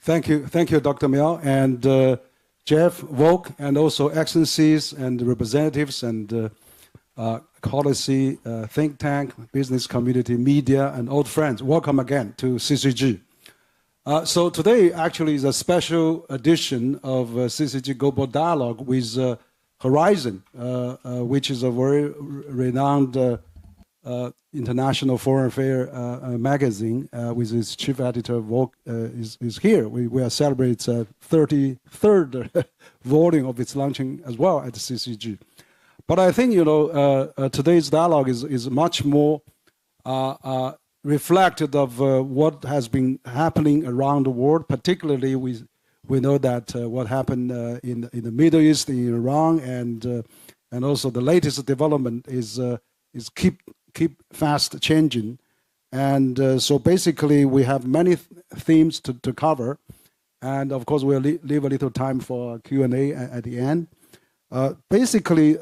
Thank you, Dr. Miao, and Jeff, Vuk, and also excellencies and representatives and policy, think tank, business community, media, and old friends. Welcome again to CCG. So today actually is a special edition of CCG Global Dialogue with Horizon, which is a very renowned international foreign affair magazine with its chief editor, Vuk, is here. We are celebrating its 33rd volume of its launching as well at the CCG. But I think, today's dialogue is much more reflective of what has been happening around the world, particularly we know that what happened in the Middle East, in Iran, and also the latest development is keep fast changing. And so basically we have many themes to cover. And of course we'll leave a little time for Q&A at the end. Basically,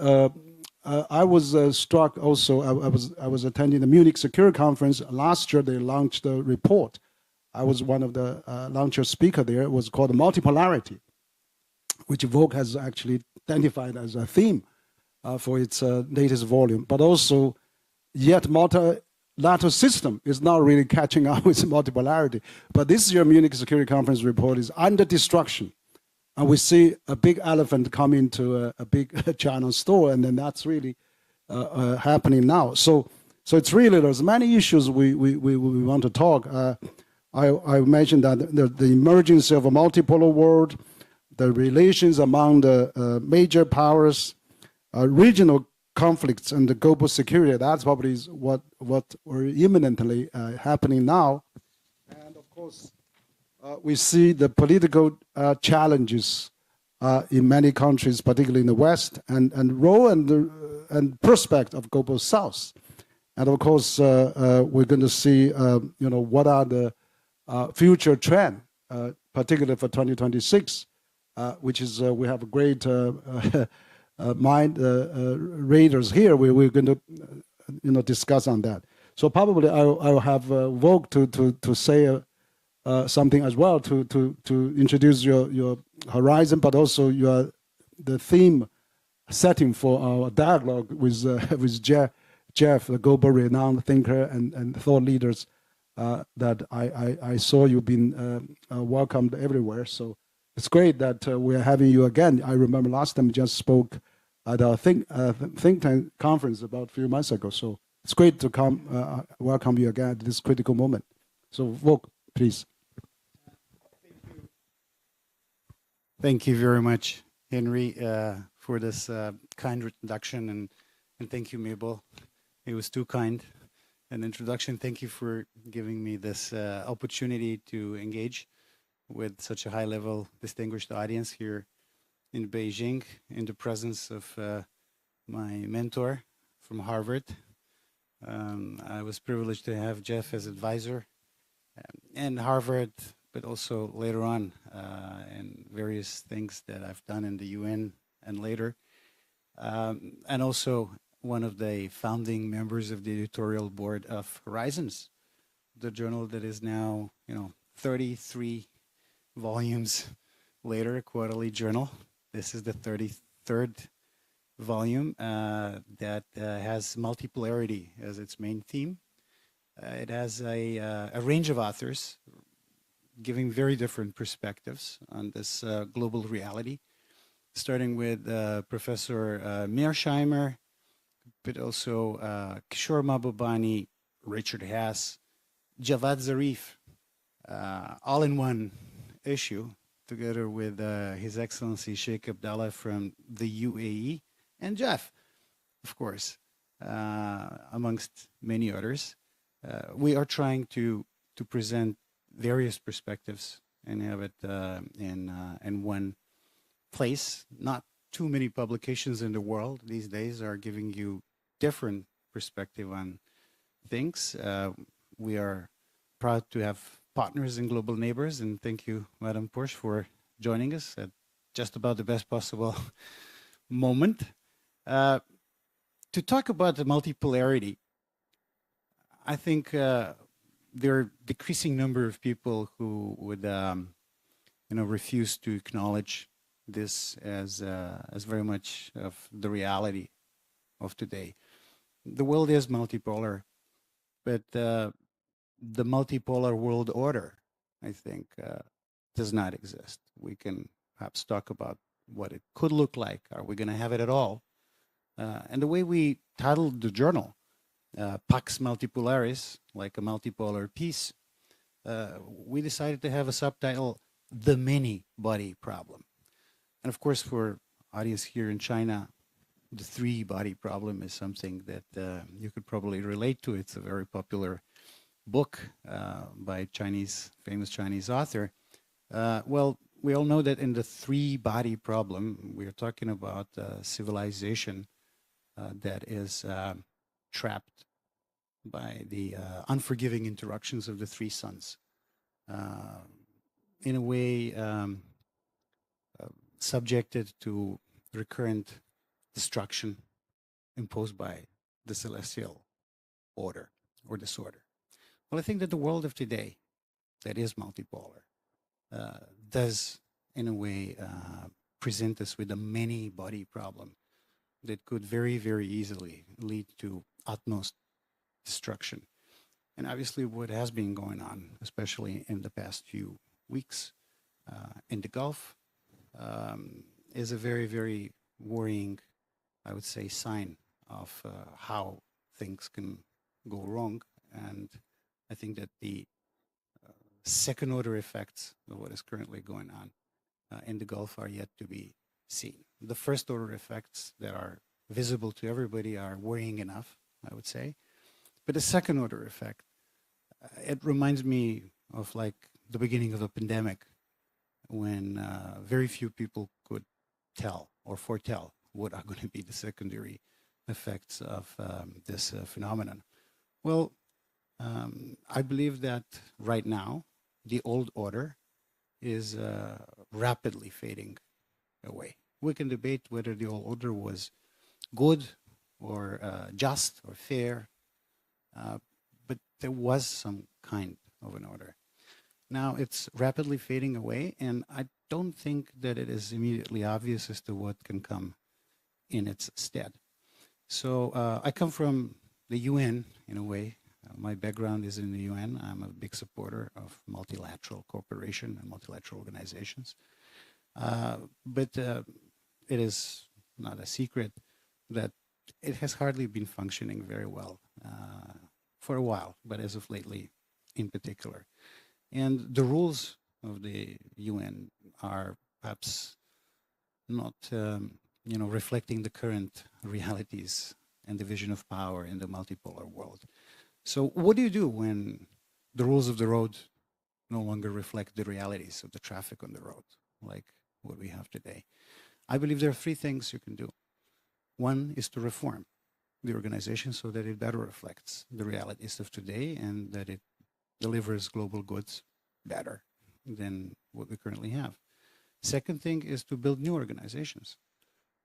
I was struck also, I was attending the Munich Security Conference. Last year they launched a report. I was one of the launcher speaker there. It was called Multipolarity, which Vuk has actually identified as a theme for its latest volume. But also, yet multilateral system is not really catching up with multipolarity. But this year Munich Security Conference report is under destruction. And we see a big elephant come into a big China store, and then that's really happening now. So it's really, there's many issues we want to talk. I mentioned that the emergence of a multipolar world, the relations among the major powers, regional conflicts, and the global security. That's probably what are imminently happening now. And of course, we see the political challenges in many countries, particularly in the West, and role and prospect of global South. And of course, we're going to see, what are the future trends, particularly for 2026, which is we have a great mind readers here. We're going to, discuss on that. So probably I'll have Vuk to say something as well to introduce your horizon, but also the theme setting for our dialogue with Jeff, the global renowned thinker and thought leaders that I saw you've been welcomed everywhere. So it's great that we're having you again. I remember last time you just spoke at our think tank conference about a few months ago. So it's great to come welcome you again at this critical moment. So Vuk, please. Thank you very much, Henry, for this kind introduction, and thank you, Mabel. It was too kind an introduction. Thank you for giving me this opportunity to engage with such a high-level, distinguished audience here in Beijing, in the presence of my mentor from Harvard. I was privileged to have Jeff as advisor and Harvard, but also later on in various things that I've done in the UN and later. And also one of the founding members of the editorial board of Horizons, the journal that is now, 33 volumes later, a quarterly journal. This is the 33rd volume that has multipolarity as its main theme. It has a range of authors giving very different perspectives on this global reality, starting with Professor Mearsheimer, but also Kishore Mahbubani, Richard Haass, Javad Zarif, all in one issue, together with His Excellency Sheikh Abdallah from the UAE, and Jeff, of course, amongst many others. We are trying to present various perspectives and have it in one place. Not too many publications in the world these days are giving you different perspective on things. We are proud to have partners and global neighbors, and thank you, Madam Porsche, for joining us at just about the best possible moment. To talk about the multipolarity, I think there are a decreasing number of people who would refuse to acknowledge this as very much of the reality of today. The world is multipolar, but the multipolar world order, I think, does not exist. We can perhaps talk about what it could look like. Are we going to have it at all? And the way we titled the journal, Pax Multipolaris, like a multipolar piece, we decided to have a subtitle, The Many-Body Problem. And of course, for audience here in China, the three-body problem is something that you could probably relate to. It's a very popular book by a famous Chinese author. Well, we all know that in the three-body problem, we are talking about civilization that is trapped by the unforgiving interruptions of the three suns. In a way, subjected to recurrent destruction imposed by the celestial order or disorder. Well, I think that the world of today that is multipolar does, in a way, present us with a many-body problem that could very, very easily lead to utmost destruction. And obviously what has been going on, especially in the past few weeks in the Gulf, is a very, very worrying, I would say, sign of how things can go wrong. And I think that the second order effects of what is currently going on in the Gulf are yet to be seen. The first order effects that are visible to everybody are worrying enough, I would say. But the second order effect, it reminds me of like the beginning of a pandemic when very few people could tell or foretell what are going to be the secondary effects of this phenomenon. Well, I believe that right now, the old order is rapidly fading away. We can debate whether the old order was good or just or fair, but there was some kind of an order. Now it's rapidly fading away, and I don't think that it is immediately obvious as to what can come in its stead. So I come from the UN, in a way. My background is in the UN. I'm a big supporter of multilateral cooperation and multilateral organizations. But it is not a secret that it has hardly been functioning very well for a while, but as of lately in particular. And the rules of the UN are perhaps not reflecting the current realities and the vision of power in the multipolar world. So what do you do when the rules of the road no longer reflect the realities of the traffic on the road, like what we have today? I believe there are three things you can do. One is to reform the organization so that it better reflects the realities of today and that it delivers global goods better than what we currently have. Second thing is to build new organizations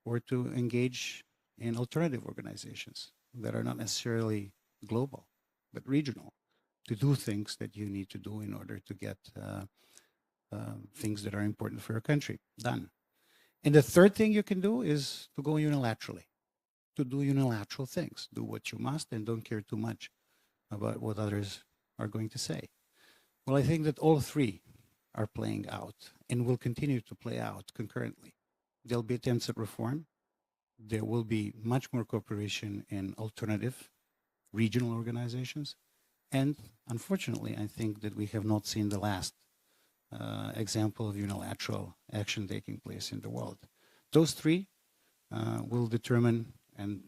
or to engage in alternative organizations that are not necessarily global, but regional, to do things that you need to do in order to get things that are important for your country done. And the third thing you can do is to go unilaterally, to do unilateral things. Do what you must and don't care too much about what others are going to say. Well, I think that all three are playing out and will continue to play out concurrently. There'll be attempts at reform. There will be much more cooperation in alternative regional organizations. And unfortunately, I think that we have not seen the last example of unilateral action taking place in the world. Those three will determine, and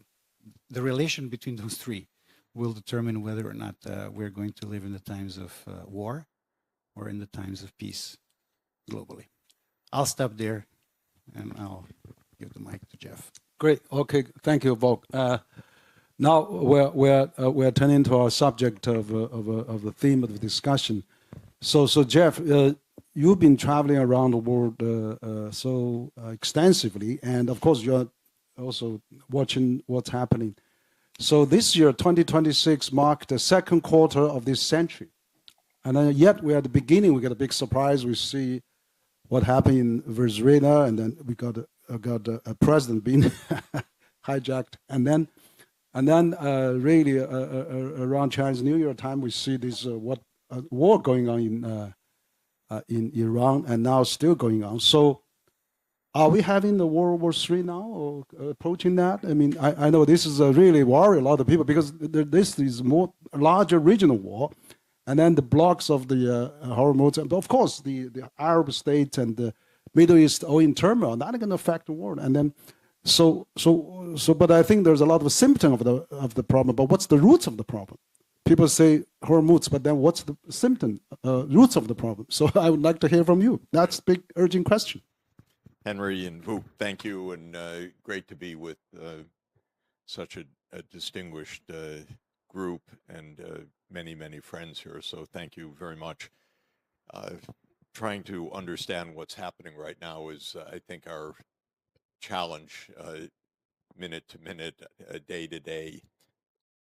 the relation between those three will determine whether or not we're going to live in the times of war or in the times of peace globally. I'll stop there and I'll give the mic to Jeff. Great. Okay. Thank you, Vuk. Now we're turning to our subject of the theme of the discussion. So Jeff, you've been traveling around the world so extensively, and of course you're also watching what's happening. So this year, 2026, marked the second quarter of this century, and yet we're at the beginning. We get a big surprise. We see what happened in Venezuela, and then we got a president being hijacked, and then really around Chinese New Year time, we see this war going on in Iran, and now still going on. So, are we having the World War III now, or approaching that? I mean, I know this is really worry a lot of people because this is a larger regional war, and then the blocks of the Hormuz, and of course the Arab states and the Middle East all in turmoil. That going to affect the world, and then but I think there's a lot of symptom of the problem. But what's the roots of the problem? People say Hormuz, but then what's the symptom roots of the problem? So I would like to hear from you. That's a big urgent question. Henry and Vuk, thank you, and great to be with such a distinguished group and many friends here. So thank you very much. Trying to understand what's happening right now is, I think, our challenge, minute to minute, day to day,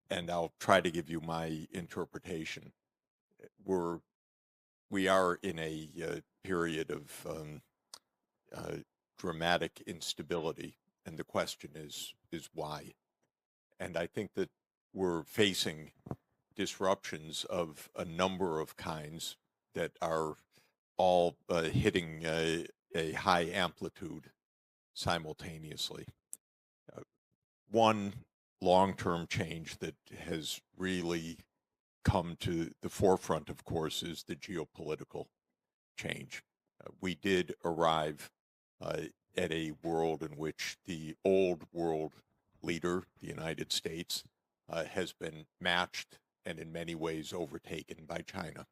and I'll try to give you my interpretation. We are in a period of dramatic instability, and the question is why? And I think that we're facing disruptions of a number of kinds that are all hitting a high amplitude simultaneously. One long-term change that has really come to the forefront, of course, is the geopolitical change. We did arrive at a world in which the old world leader, the United States, has been matched and in many ways overtaken by China.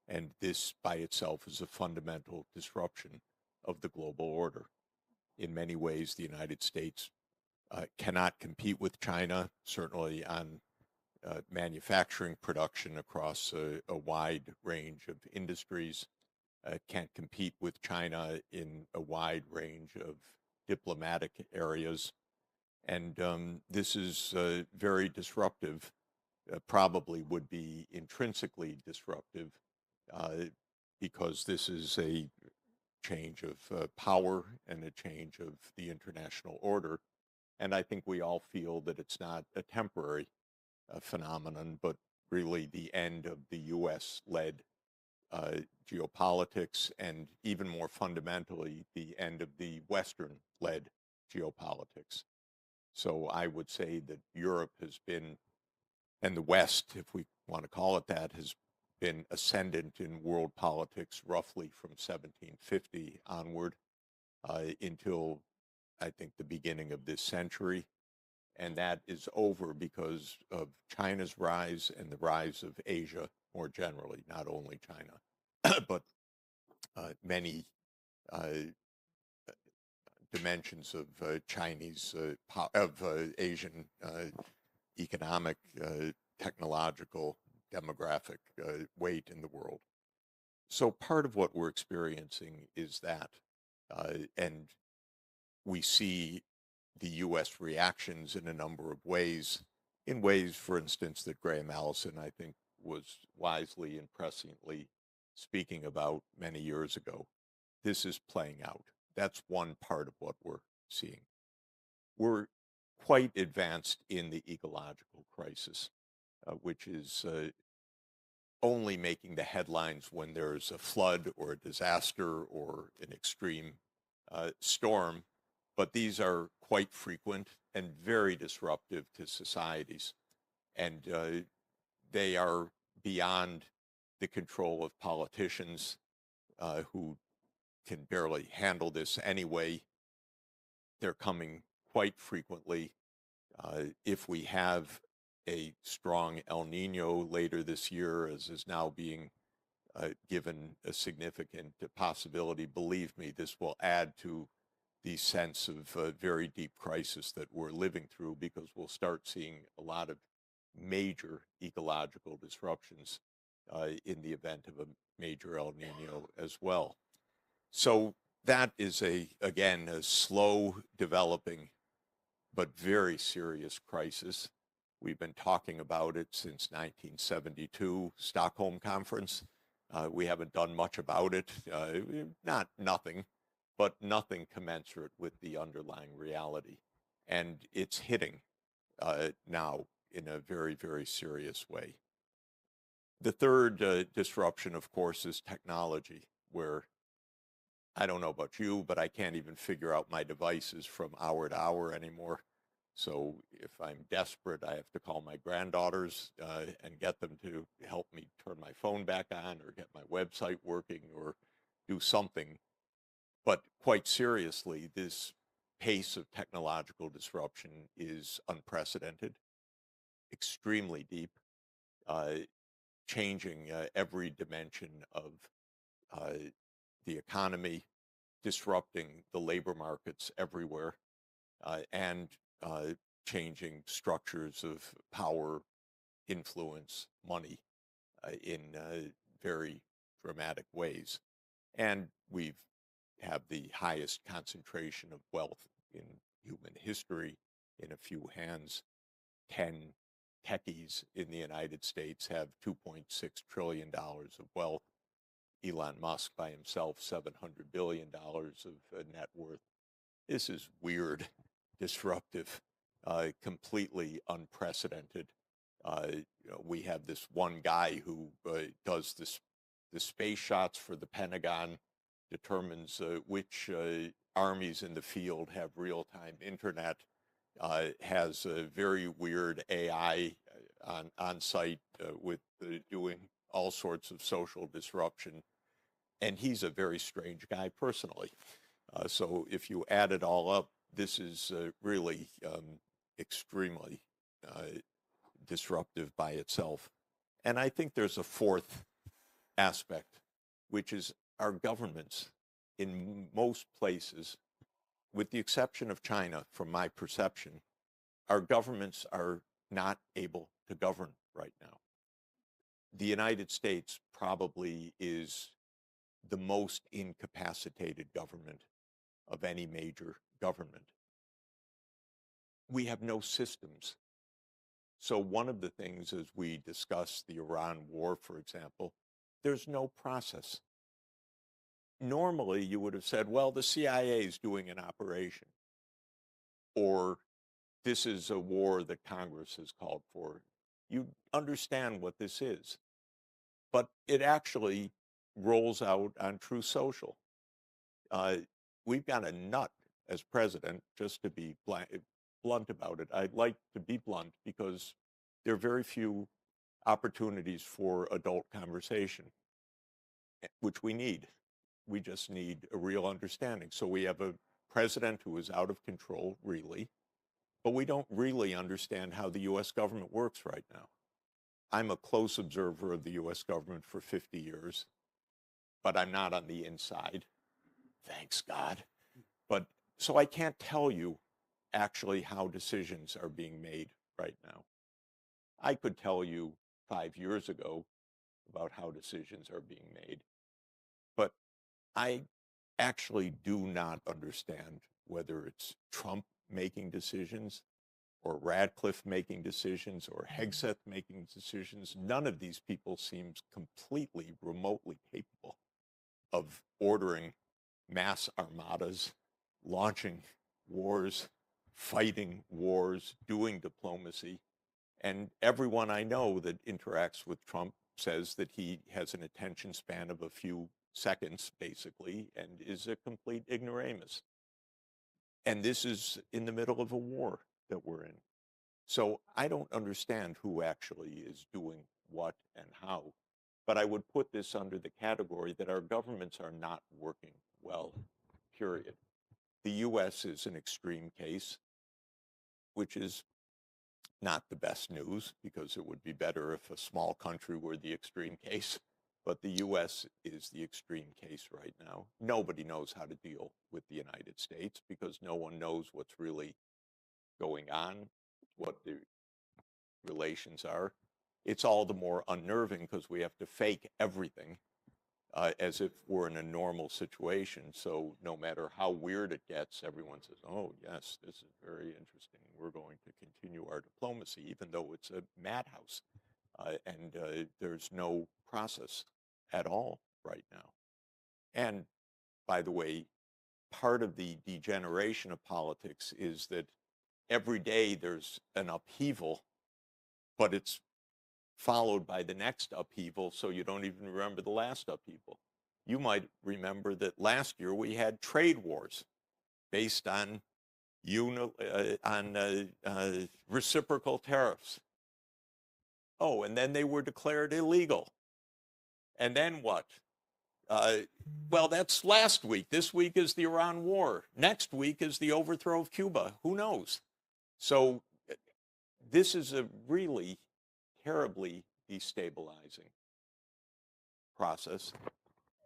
And this by itself is a fundamental disruption of the global order. In many ways, the United States cannot compete with China, certainly on manufacturing production across a wide range of industries. Can't compete with China in a wide range of diplomatic areas. And this is very disruptive, probably would be intrinsically disruptive because this is a change of power and a change of the international order. And I think we all feel that it's not a temporary phenomenon, but really the end of the US-led geopolitics, and even more fundamentally, the end of the Western-led geopolitics. So I would say that Europe has been, and the West, if we want to call it that, has been ascendant in world politics roughly from 1750 onward until, I think, the beginning of this century. And that is over because of China's rise and the rise of Asia more generally, not only China, but many dimensions of Chinese, Asian economic, technological, demographic weight in the world. So part of what we're experiencing is that, and we see the U.S. reactions in a number of ways, for instance, that Graham Allison, I think, was wisely and presciently speaking about many years ago. This is playing out. That's one part of what we're seeing. We're quite advanced in the ecological crisis, which is only making the headlines when there's a flood or a disaster or an extreme storm. But these are quite frequent and very disruptive to societies. And they are beyond the control of politicians who can barely handle this anyway. They're coming quite frequently. If we have a strong El Nino later this year, as is now being given a significant possibility, believe me, this will add to the sense of very deep crisis that we're living through, because we'll start seeing a lot of major ecological disruptions in the event of a major El Nino as well. So that is, again, a slow developing but very serious crisis. We've been talking about it since 1972 Stockholm Conference, We haven't done much about it, not nothing, but nothing commensurate with the underlying reality. And it's hitting now in a very, very serious way. The third disruption, of course, is technology, where I don't know about you, but I can't even figure out my devices from hour to hour anymore. So if I'm desperate, I have to call my granddaughters and get them to help me turn my phone back on or get my website working or do something. But quite seriously, this pace of technological disruption is unprecedented, extremely deep, changing every dimension of the economy, disrupting the labor markets everywhere, and changing structures of power, influence, money in very dramatic ways. And we have the highest concentration of wealth in human history in a few hands. 10 techies in the United States have $2.6 trillion of wealth. Elon Musk by himself, $700 billion of net worth. This is weird, disruptive, completely unprecedented. We have this one guy who does the space shots for the Pentagon, determines which armies in the field have real-time internet, has a very weird AI on site with doing all sorts of social disruption. And he's a very strange guy personally. So if you add it all up, this is really extremely disruptive by itself. And I think there's a fourth aspect, which is our governments in most places, with the exception of China, from my perception, our governments are not able to govern right now. The United States probably is the most incapacitated government of any major government. We have no systems. So one of the things, as we discuss the Iran war, for example, there's no process. Normally, you would have said, well, the CIA is doing an operation, or this is a war that Congress has called for. You understand what this is. But it actually rolls out on True Social. We've got a nut as president, just to be blunt about it. I'd like to be blunt because there are very few opportunities for adult conversation, which we need. We just need a real understanding. So we have a president who is out of control, really, but we don't really understand how the U.S. government works right now. I'm a close observer of the U.S. government for 50 years, but I'm not on the inside. Thanks God. But so I can't tell you actually how decisions are being made right now. I could tell you 5 years ago about how decisions are being made, but I actually do not understand whether it's Trump making decisions or Radcliffe making decisions or Hegseth making decisions. None of these people seems completely remotely capable of ordering mass armadas, launching wars, fighting wars, doing diplomacy. And everyone I know that interacts with Trump says that he has an attention span of a few seconds, basically, and is a complete ignoramus. And this is in the middle of a war that we're in. So I don't understand who actually is doing what and how, but I would put this under the category that our governments are not working well, period. The US is an extreme case, which is not the best news, because it would be better if a small country were the extreme case. But the US is the extreme case right now. Nobody knows how to deal with the United States because no one knows what's really going on, what the relations are. It's all the more unnerving because we have to fake everything as if we're in a normal situation. So no matter how weird it gets, everyone says, oh, yes, this is very interesting. We're going to continue our diplomacy, even though it's a madhouse and there's no process. at all right now. And by the way, part of the degeneration of politics is that every day there's an upheaval, but it's followed by the next upheaval, so you don't even remember the last upheaval. You might remember that last year we had trade wars based on reciprocal tariffs. Oh, and then they were declared illegal. And then what? Well, that's last week. This week is the Iran war. Next week is the overthrow of Cuba. Who knows? So this is a really terribly destabilizing process.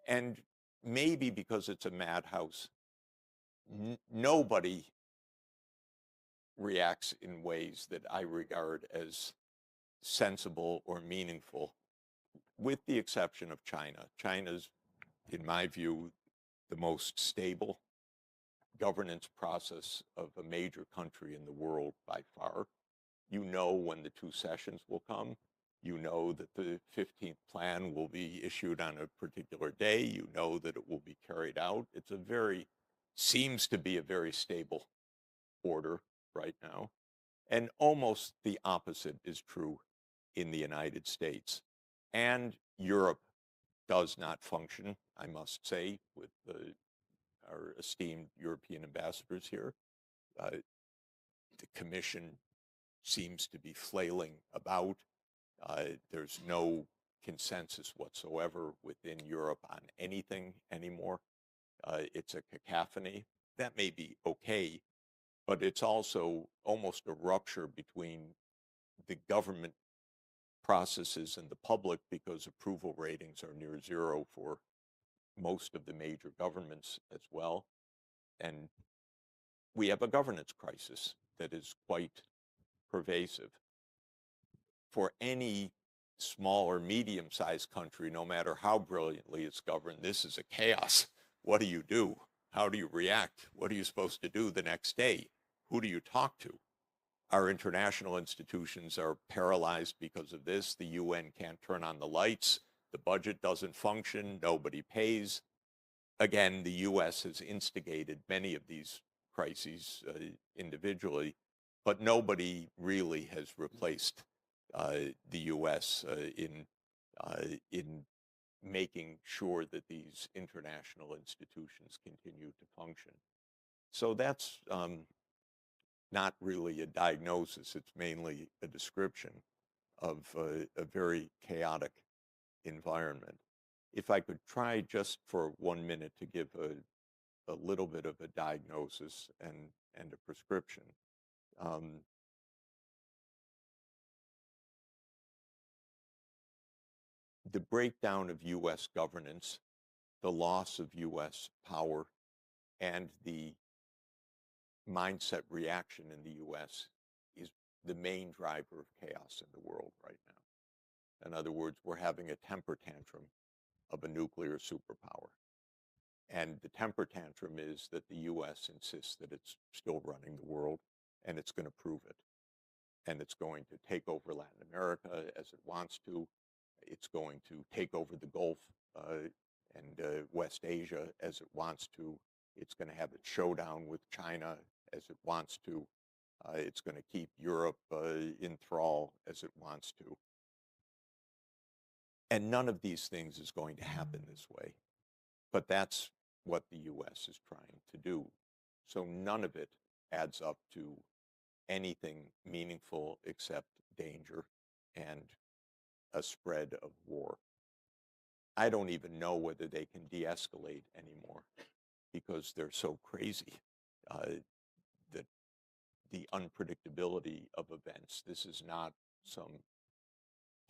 And maybe because it's a madhouse, nobody reacts in ways that I regard as sensible or meaningful, with the exception of China. China's, in my view, the most stable governance process of a major country in the world by far. You know when the 2 sessions will come. You know that the 15th plan will be issued on a particular day. You know that it will be carried out. It's a very, seems to be a very stable order right now. And almost the opposite is true in the United States. And Europe does not function, I must say, with our esteemed European ambassadors here. The Commission seems to be flailing about. There's no consensus whatsoever within Europe on anything anymore. It's a cacophony. That may be okay, but it's also almost a rupture between the government processes and the public, because approval ratings are near zero for most of the major governments as well. And we have a governance crisis that is quite pervasive. For any small or medium-sized country, no matter how brilliantly it's governed, this is a chaos. What do you do? How do you react? What are you supposed to do the next day? Who do you talk to? Our international institutions are paralyzed because of this. The UN can't turn on the lights. The budget doesn't function. Nobody pays. Again, the US has instigated many of these crises individually, but nobody really has replaced the US in making sure that these international institutions continue to function. So that's not really a diagnosis. It's mainly a description of a very chaotic environment. If I could try just for 1 minute to give a little bit of a diagnosis and a prescription. The breakdown of US governance, the loss of US power, and the mindset reaction in the US is the main driver of chaos in the world right now. In other words, we're having a temper tantrum of a nuclear superpower. And the temper tantrum is that the US insists that it's still running the world, and it's going to prove it. And it's going to take over Latin America as it wants to. It's going to take over the Gulf and West Asia as it wants to. It's going to have its showdown with China as it wants to. It's going to keep Europe in thrall as it wants to. And none of these things is going to happen this way. But that's what the US is trying to do. So none of it adds up to anything meaningful except danger and a spread of war. I don't even know whether they can de-escalate anymore because they're so crazy. That the unpredictability of events, this is not some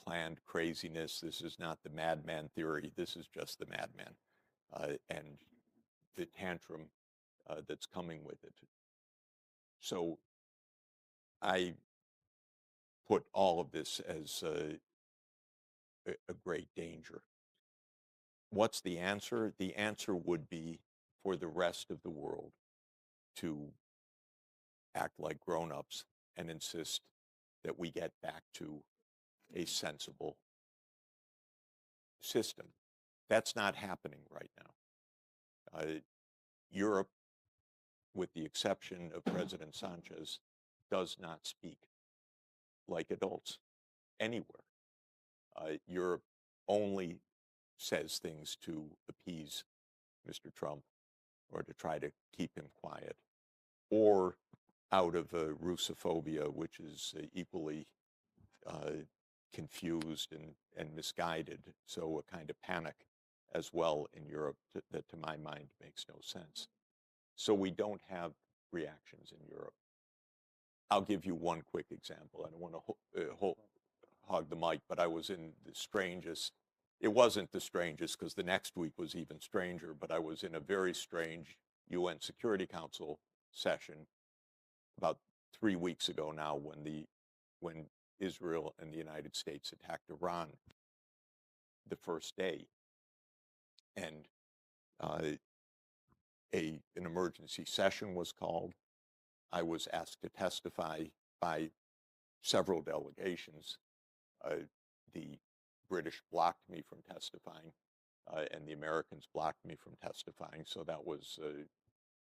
planned craziness. This is not the madman theory. This is just the madman and the tantrum that's coming with it. So I put all of this as a great danger. What's the answer? The answer would be for the rest of the world to act like grown-ups and insist that we get back to a sensible system. That's not happening right now. Europe, with the exception of President Sanchez, does not speak like adults anywhere. Europe only says things to appease Mr. Trump or to try to keep him quiet, or out of Russophobia, which is equally confused and misguided, so a kind of panic as well in Europe that to my mind makes no sense. So we don't have reactions in Europe. I'll give you one quick example. I don't want to hog the mic, but I was in the strangest, it wasn't the strangest because the next week was even stranger, but I was in a very strange UN Security Council session about 3 weeks ago now when Israel and the United States attacked Iran the first day. And an emergency session was called. I was asked to testify by several delegations. The British blocked me from testifying, and the Americans blocked me from testifying. So that was,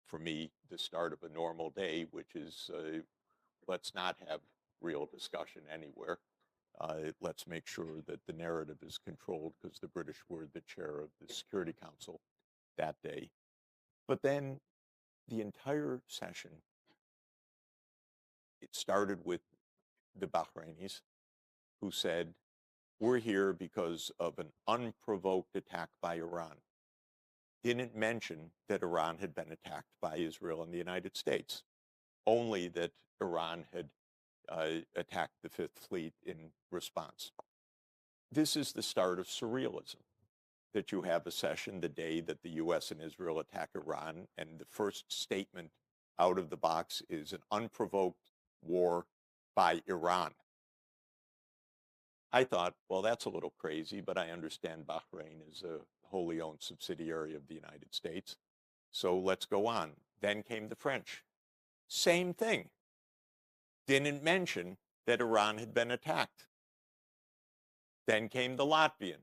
for me, the start of a normal day, which is let's not have real discussion anywhere. Let's make sure that the narrative is controlled, because the British were the chair of the Security Council that day. But then the entire session, it started with the Bahrainis, who said, we're here because of an unprovoked attack by Iran. Didn't mention that Iran had been attacked by Israel and the United States, only that Iran had attacked the Fifth Fleet in response. This is the start of surrealism, that you have a session the day that the US and Israel attack Iran, and the first statement out of the box is an unprovoked war by Iran. I thought, well, that's a little crazy, but I understand Bahrain is a wholly owned subsidiary of the United States. So let's go on. Then came the French. Same thing. Didn't mention that Iran had been attacked. Then came the Latvian.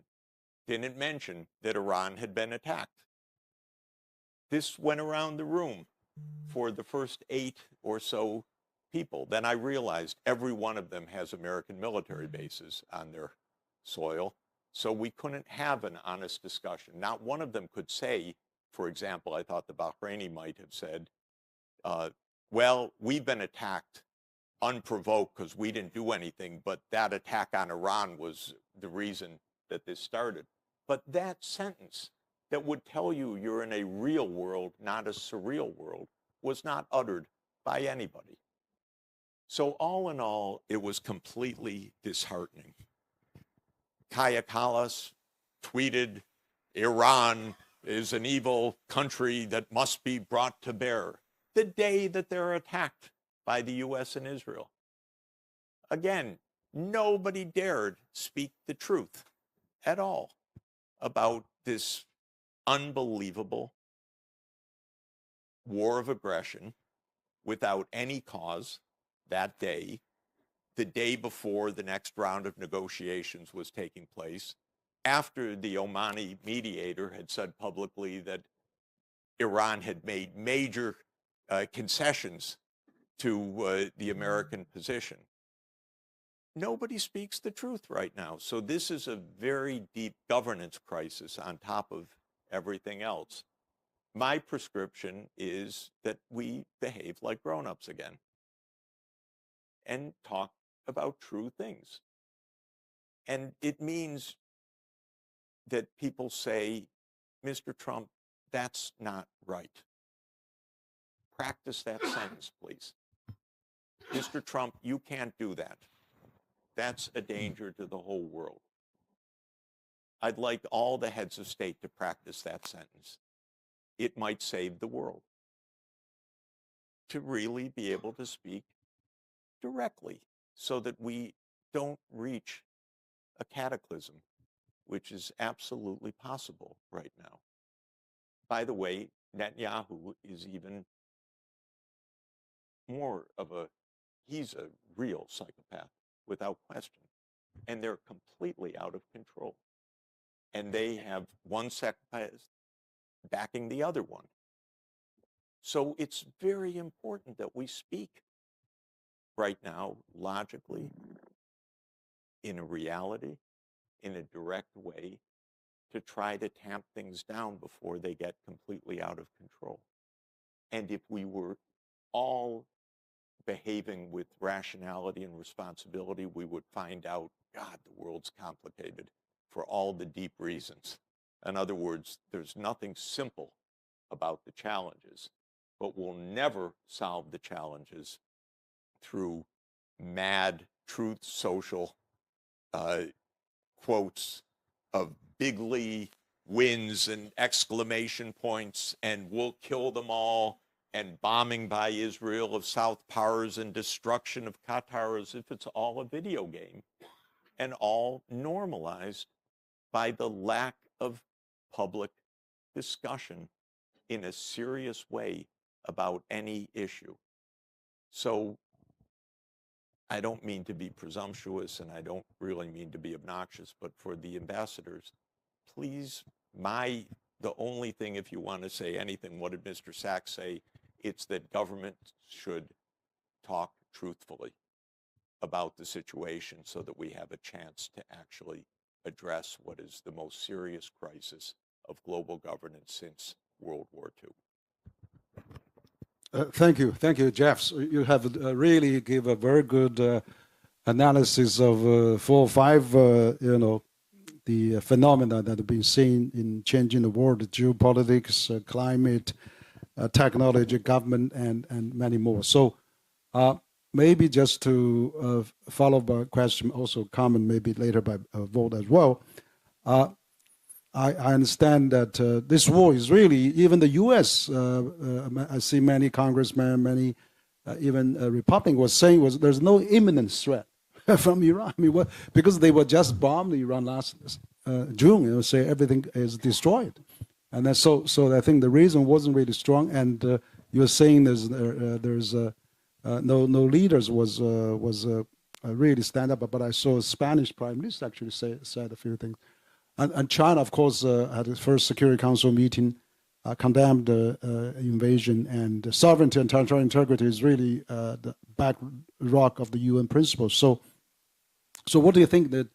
Didn't mention that Iran had been attacked. This went around the room for the first 8 or so people. Then I realized every one of them has American military bases on their soil, so we couldn't have an honest discussion. Not one of them could say, for example, I thought the Bahraini might have said, well, we've been attacked unprovoked because we didn't do anything, but that attack on Iran was the reason that this started. But that sentence that would tell you you're in a real world, not a surreal world, was not uttered by anybody. So all in all, it was completely disheartening. Kaja Kallas tweeted, Iran is an evil country that must be brought to bear, the day that they're attacked by the US and Israel. Again, nobody dared speak the truth at all about this unbelievable war of aggression without any cause that day, the day before the next round of negotiations was taking place, after the Omani mediator had said publicly that Iran had made major concessions to the American position. Nobody speaks the truth right now. So this is a very deep governance crisis on top of everything else. My prescription is that we behave like grown-ups again and talk about true things. And it means that people say, Mr. Trump, that's not right. Practice that sentence, please. Mr. Trump, you can't do that. That's a danger to the whole world. I'd like all the heads of state to practice that sentence. It might save the world. To really be able to speak directly so that we don't reach a cataclysm, which is absolutely possible right now. By the way, Netanyahu is even more of he's a real psychopath without question. And they're completely out of control. and they have one sect backing the other one. So it's very important that we speak right now logically, in a reality, in a direct way, to try to tamp things down before they get completely out of control. And if we were all behaving with rationality and responsibility, we would find out, God, the world's complicated for all the deep reasons. In other words, there's nothing simple about the challenges, but we'll never solve the challenges through mad truth social quotes of bigly wins and exclamation points and we'll kill them all and bombing by Israel of South Pars and destruction of Qatar, as if it's all a video game, and all normalized by the lack of public discussion in a serious way about any issue. So I don't mean to be presumptuous and I don't really mean to be obnoxious, but for the ambassadors, please, the only thing, if you want to say anything, what did Mr. Sachs say? It's that government should talk truthfully about the situation so that we have a chance to actually address what is the most serious crisis of global governance since World War II. Thank you, Jeff. So you have really give a very good analysis of 4 or 5, the phenomena that have been seen in changing the world: geopolitics, climate, technology, government, and many more. So maybe just to follow up a question, also comment maybe later by vote as well. I understand that this war is really, even the U.S., I see many congressmen, many even Republicans was saying there's no imminent threat from Iran. I mean, because they were just bombed Iran last June, say everything is destroyed. And then so I think the reason wasn't really strong. And you're saying there's no leaders was really stand up. But I saw a Spanish Prime Minister actually said a few things. And China, of course, at its first Security Council meeting, condemned the invasion, and sovereignty and territorial integrity is really the bedrock of the UN principles. So what do you think that,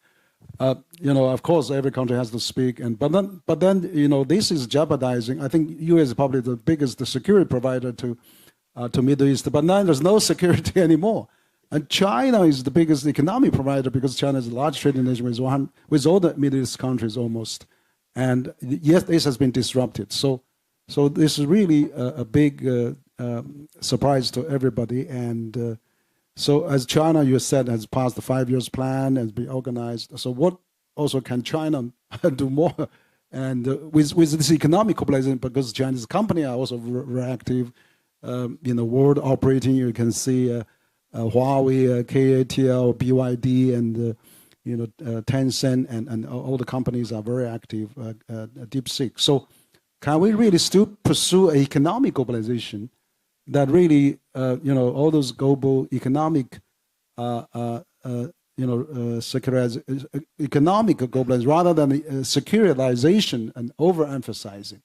of course, every country has to speak, but then this is jeopardizing. I think US is probably the biggest security provider to Middle East, but now there's no security anymore. And China is the biggest economic provider because China is a large trading nation with all the Middle East countries almost. And yes, this has been disrupted. So this is really a big surprise to everybody. And so as China, you said, has passed the 5-year plan, has been organized. So what also can China do more? And with this economic globalization, because Chinese companies are also very active in the world operating, you can see Huawei, KATL, BYD, and Tencent, and all the companies are very active. DeepSeek. So, can we really still pursue economic globalization that really, all those global economic, economic globalization rather than securitization and overemphasizing?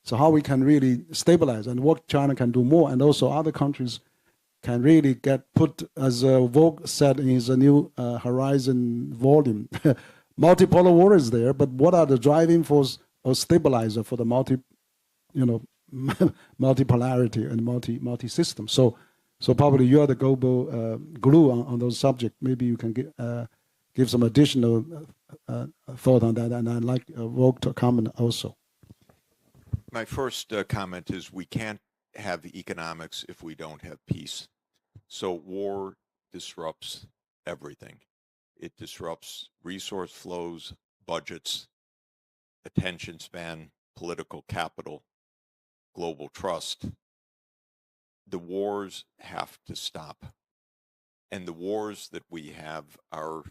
So, how we can really stabilize and what China can do more, and also other countries can really get put, as Vuk said in his new Horizon volume, multipolar war is there, but what are the driving force or stabilizer for the multipolarity and multi-system? So probably you are the global glue on those subjects. Maybe you can give some additional thought on that, and I'd like Vuk to comment also. My first comment is we can't have economics if we don't have peace. So war disrupts everything. It disrupts resource flows, budgets, attention span, political capital, global trust. The wars have to stop. And the wars that we have are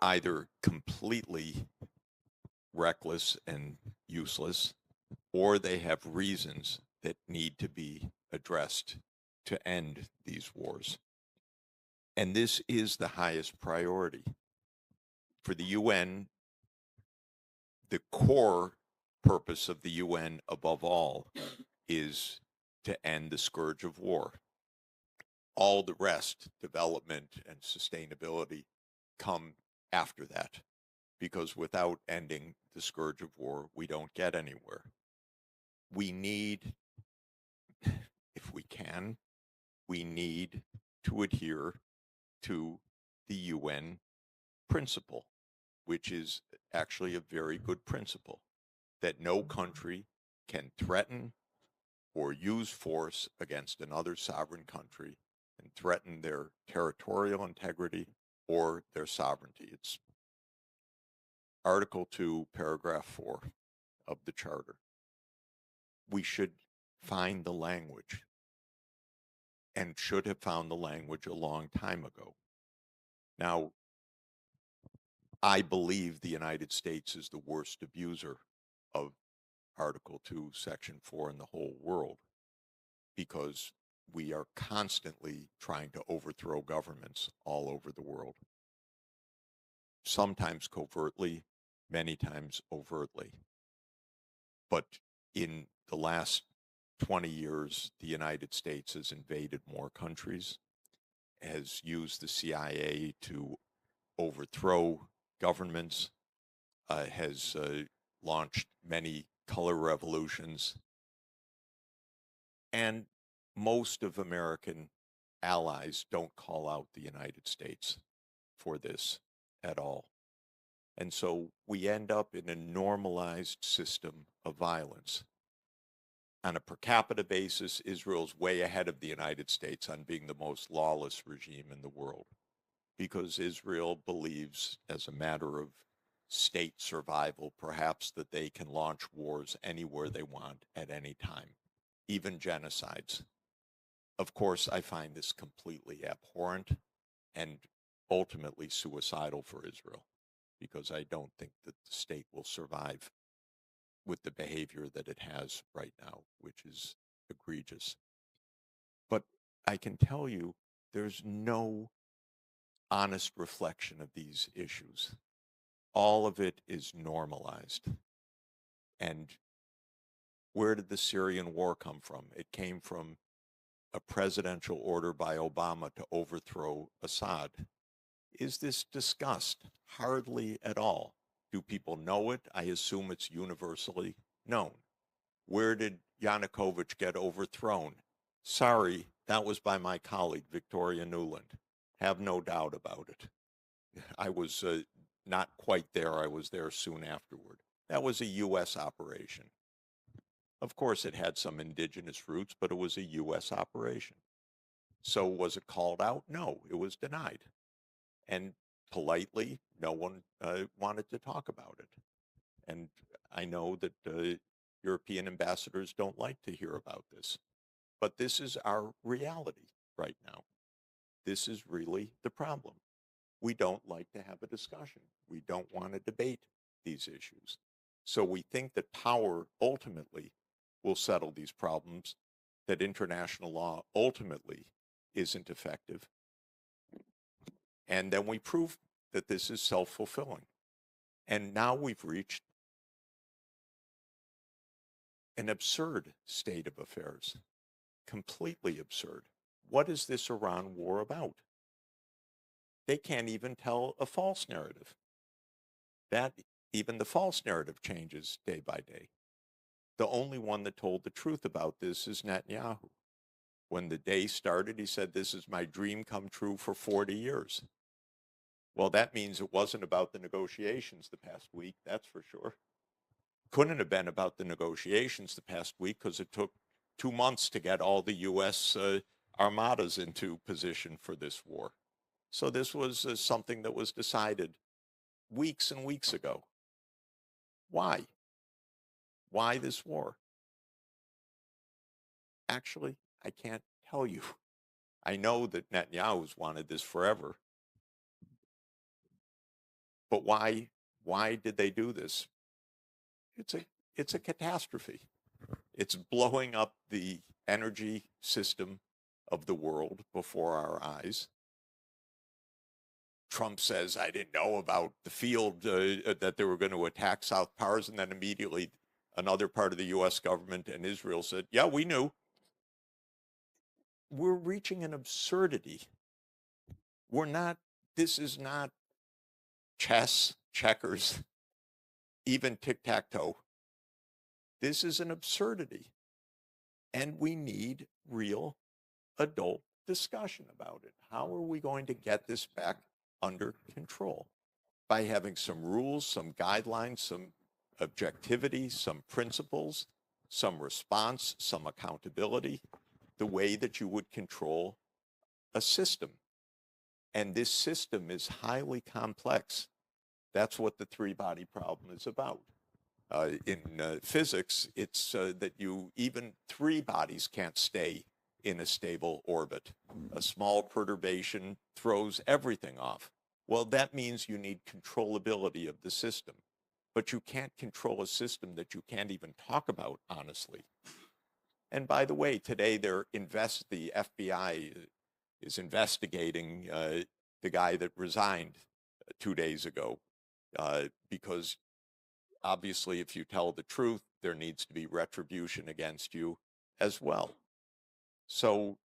either completely reckless and useless, or they have reasons that need to be addressed to end these wars. And this is the highest priority. For the UN, the core purpose of the UN above all is to end the scourge of war. All the rest, development and sustainability, come after that, because without ending the scourge of war, we don't get anywhere. We need, if we can, we need to adhere to the UN principle, which is actually a very good principle, that no country can threaten or use force against another sovereign country and threaten their territorial integrity or their sovereignty. It's Article 2, Paragraph 4 of the Charter. We should find the language, and should have found the language a long time ago. Now, I believe the United States is the worst abuser of Article 2, Section 4 in the whole world, because we are constantly trying to overthrow governments all over the world, sometimes covertly, many times overtly. But in the last 20 years, the United States has invaded more countries, has used the CIA to overthrow governments, has launched many color revolutions, and most of American allies don't call out the United States for this at all. And so we end up in a normalized system of violence. On a per capita basis, Israel's way ahead of the United States on being the most lawless regime in the world, because Israel believes, as a matter of state survival, perhaps, that they can launch wars anywhere they want at any time, even genocides. Of course, I find this completely abhorrent and ultimately suicidal for Israel, because I don't think that the state will survive with the behavior that it has right now, which is egregious. But I can tell you, there's no honest reflection of these issues. All of it is normalized. And where did the Syrian war come from? It came from a presidential order by Obama to overthrow Assad. Is this discussed? Hardly at all. Do people know it? I assume it's universally known. Where did Yanukovych get overthrown? Sorry, that was by my colleague, Victoria Nuland. Have no doubt about it. I was not quite there. I was there soon afterward. That was a U.S. operation. Of course, it had some indigenous roots, but it was a U.S. operation. So was it called out? No, it was denied. And politely, no one wanted to talk about it. And I know that European ambassadors don't like to hear about this. But this is our reality right now. This is really the problem. We don't like to have a discussion. We don't want to debate these issues. So we think that power ultimately will settle these problems, that international law ultimately isn't effective. And then we prove that this is self-fulfilling. And now we've reached an absurd state of affairs, completely absurd. What is this Iran war about? They can't even tell a false narrative. That even the false narrative changes day by day. The only one that told the truth about this is Netanyahu. When the day started, he said, "This is my dream come true for 40 years." Well, that means it wasn't about the negotiations the past week, that's for sure. Couldn't have been about the negotiations the past week, because it took 2 months to get all the U.S. armadas into position for this war. So this was something that was decided weeks and weeks ago. Why? Why this war? Actually, I can't tell you. I know that Netanyahu's wanted this forever. But why did they do this? It's a catastrophe. It's blowing up the energy system of the world before our eyes. Trump says, I didn't know about the field, that they were going to attack South Pars, and then immediately another part of the US government and Israel said, yeah, we knew. We're reaching an absurdity. This is not chess, checkers, even tic-tac-toe. This is an absurdity. And we need real adult discussion about it. How are we going to get this back under control? By having some rules, some guidelines, some objectivity, some principles, some response, some accountability, the way that you would control a system. And this system is highly complex. That's what the three-body problem is about. In physics, it's that even three bodies can't stay in a stable orbit. A small perturbation throws everything off. Well, that means you need controllability of the system. But you can't control a system that you can't even talk about honestly. And by the way, today the FBI is investigating the guy that resigned 2 days ago because obviously if you tell the truth, there needs to be retribution against you as well. So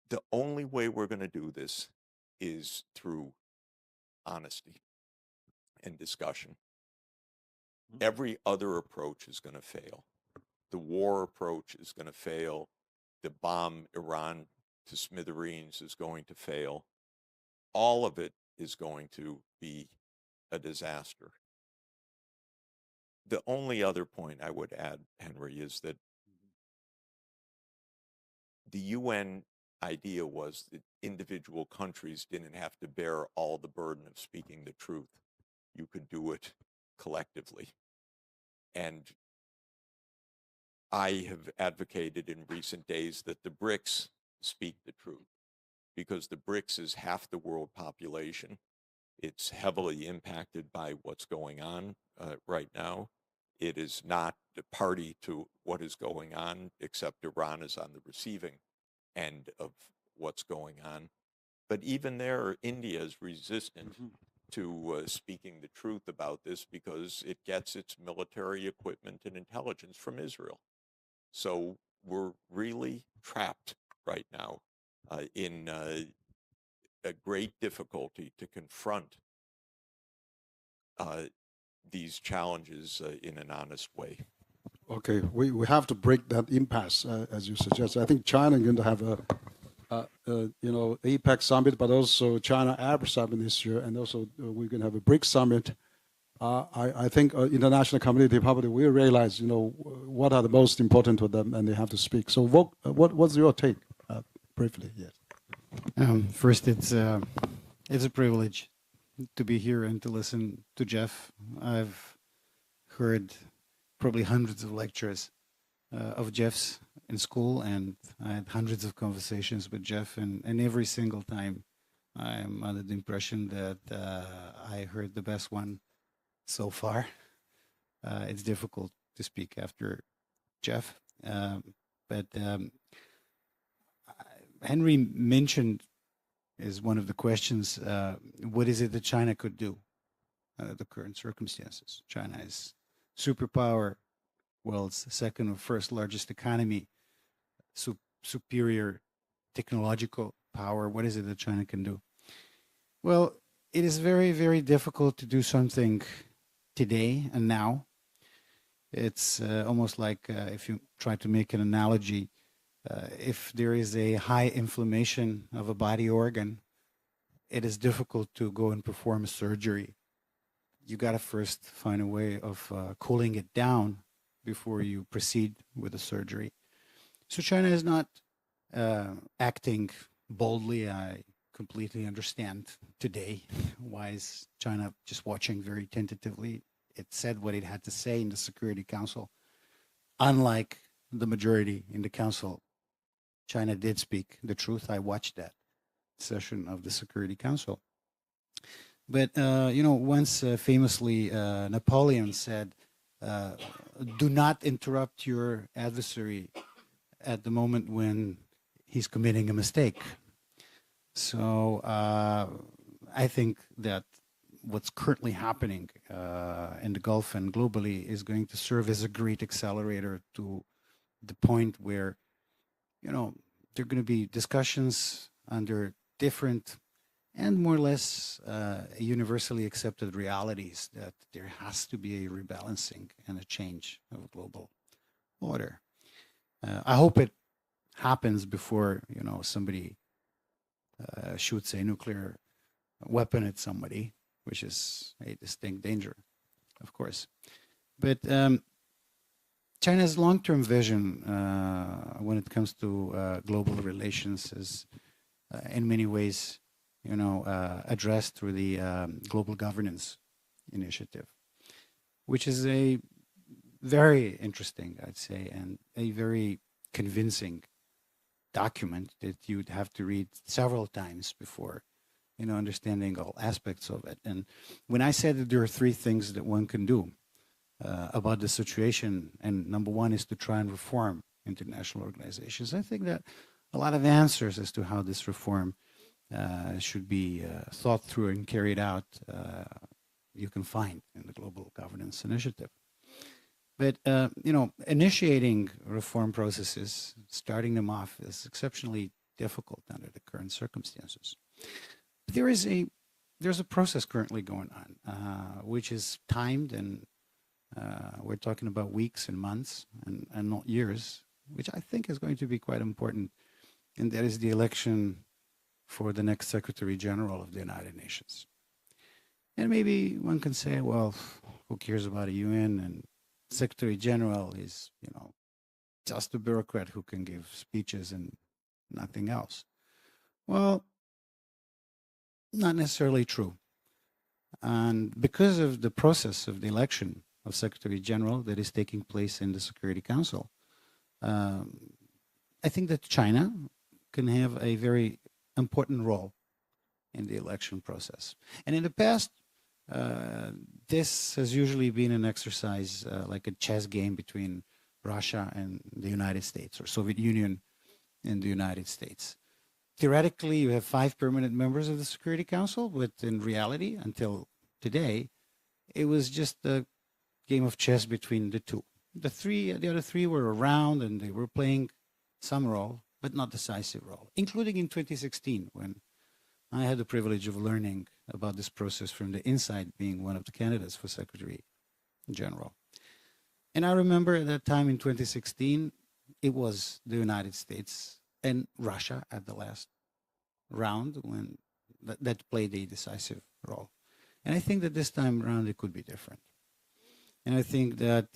the only way we're going to do this is through honesty and discussion. Every other approach is going to fail. The war approach is going to fail. The bomb Iran to smithereens is going to fail. All of it is going to be a disaster. The only other point I would add, Henry, is that the UN idea was that individual countries didn't have to bear all the burden of speaking the truth. You could do it collectively. And I have advocated in recent days that the BRICS speak the truth, because the BRICS is half the world population. It's heavily impacted by what's going on right now. It is not a party to what is going on, except Iran is on the receiving end of what's going on. But even there, India is resistant to speaking the truth about this because it gets its military equipment and intelligence from Israel. So we're really trapped right now in a great difficulty to confront these challenges in an honest way. Okay, we have to break that impasse, as you suggest. I think China is going to have APEC summit, but also China Arab summit this year, and also we're going to have a BRICS summit. I think international community probably will realize, what are the most important to them, and they have to speak. So, what's your take, briefly? Yes. First, it's a privilege to be here and to listen to Jeff. I've heard probably hundreds of lectures of Jeff's in school, and I had hundreds of conversations with Jeff, and every single time I'm under the impression that I heard the best one so far. It's difficult to speak after Jeff, but Henry mentioned is one of the questions, what is it that China could do under the current circumstances? China is superpower, world's second or first largest economy, superior technological power. What is it that China can do? Well, it is very, very difficult to do something today and now. It's almost like if you try to make an analogy, if there is a high inflammation of a body organ, it is difficult to go and perform a surgery. You got to first find a way of cooling it down before you proceed with the surgery. So China is not acting boldly. I completely understand today why is China just watching very tentatively. It said what it had to say in the Security Council. Unlike the majority in the Council, China did speak the truth. I watched that session of the Security Council. But, once famously Napoleon said, do not interrupt your adversary at the moment when he's committing a mistake. So I think that what's currently happening in the Gulf and globally is going to serve as a great accelerator to the point where, you know, there are going to be discussions under different and more or less universally accepted realities that there has to be a rebalancing and a change of global order. I hope it happens before, you know, somebody shoots a nuclear weapon at somebody, which is a distinct danger, of course. But China's long-term vision when it comes to global relations is in many ways, you know, addressed through the Global Governance Initiative, which is a very interesting, I'd say, and a very convincing document that you'd have to read several times before, you know, understanding all aspects of it. And when I said that there are three things that one can do about the situation, and number one is to try and reform international organizations, I think that a lot of answers as to how this reform should be thought through and carried out you can find in the Global Governance Initiative. But, you know, initiating reform processes, starting them off is exceptionally difficult under the current circumstances. There's a process currently going on, which is timed, and we're talking about weeks and months and not years, which I think is going to be quite important. And that is the election for the next Secretary General of the United Nations. And maybe one can say, well, who cares about a UN? And Secretary General is, you know, just a bureaucrat who can give speeches and nothing else. Well, not necessarily true. And because of the process of the election of Secretary General that is taking place in the Security Council, I think that China can have a very important role in the election process. And in the past, this has usually been an exercise like a chess game between Russia and the United States, or Soviet Union and the United States. Theoretically, you have 5 permanent members of the Security Council, but in reality, until today, it was just a game of chess between the two. The other three were around and they were playing some role, but not decisive role, including in 2016 when I had the privilege of learning about this process from the inside, being one of the candidates for Secretary General. And I remember at that time in 2016, it was the United States and Russia at the last round when that played a decisive role. And I think that this time around it could be different. And I think that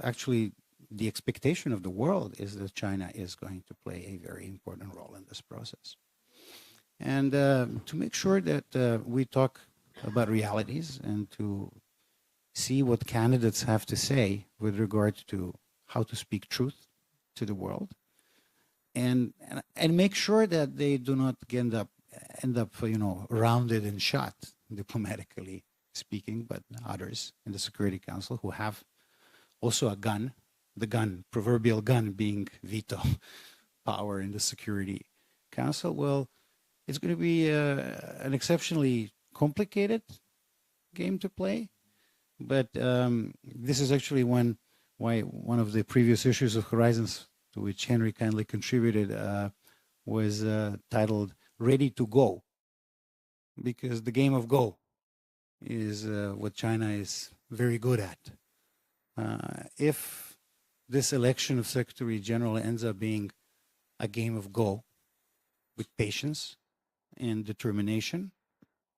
actually the expectation of the world is that China is going to play a very important role in this process. And to make sure that we talk about realities and to see what candidates have to say with regard to how to speak truth to the world, and make sure that they do not end up you know, rounded and shot, diplomatically speaking, but others in the Security Council who have also a gun, the gun, proverbial gun, being veto power in the Security Council. Well, it's going to be an exceptionally complicated game to play, but this is actually one of the previous issues of Horizons, to which Henry kindly contributed, was titled "Ready to Go," because the game of Go is what China is very good at. If this election of Secretary General ends up being a game of Go with patience and determination,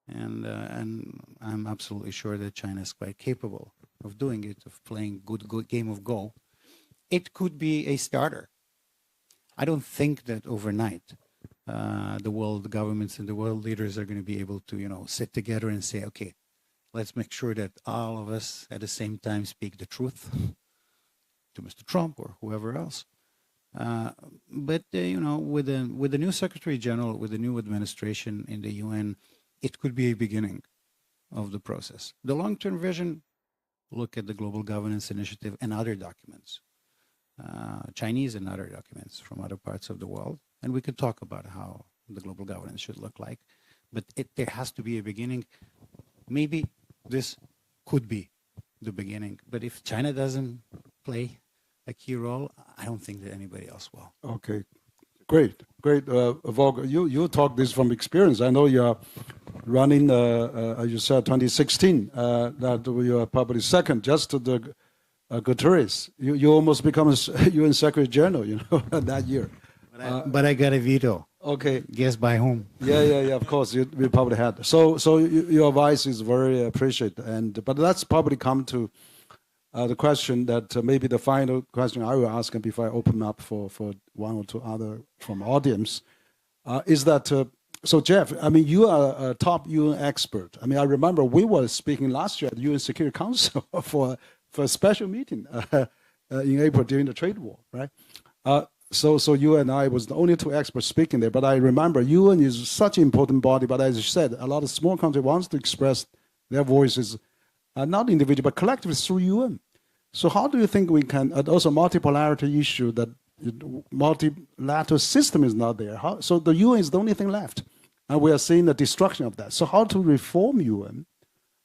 and I'm absolutely sure that China is quite capable of doing it, of playing good game of Go, it could be a starter. I don't think that overnight the world governments and the world leaders are going to be able to, you know, sit together and say, okay, let's make sure that all of us at the same time speak the truth to Mr. Trump or whoever else. But you know, with the new Secretary General, with the new administration in the UN, it could be a beginning of the process. The long-term vision, look at the Global Governance Initiative and other documents, Chinese and other documents from other parts of the world. and we could talk about how the global governance should look like. But there has to be a beginning. Maybe this could be the beginning. But if China doesn't play a key role, I don't think that anybody else will. Okay, great. Vuk, you talk this from experience. I know you are running, as you said, 2016, that you are probably second just to the Guterres. You almost become a UN Secretary General, that year. But I got a veto. Okay. Guess by whom? Yeah. Of course, we probably had. So your advice is very appreciated. But let's probably come to the question that maybe the final question I will ask, and before I open up for one or two other from audience, is that. So Jeff, I mean, you are a top UN expert. I mean, I remember we were speaking last year at the UN Security Council for a special meeting in April during the trade war, right? So you and I was the only two experts speaking there. But I remember UN is such an important body. But as you said, a lot of small countries wants to express their voices, not individually, but collectively through UN. So how do you think we can, also multipolarity issue that multilateral system is not there. So the UN is the only thing left. And we are seeing the destruction of that. So how to reform UN,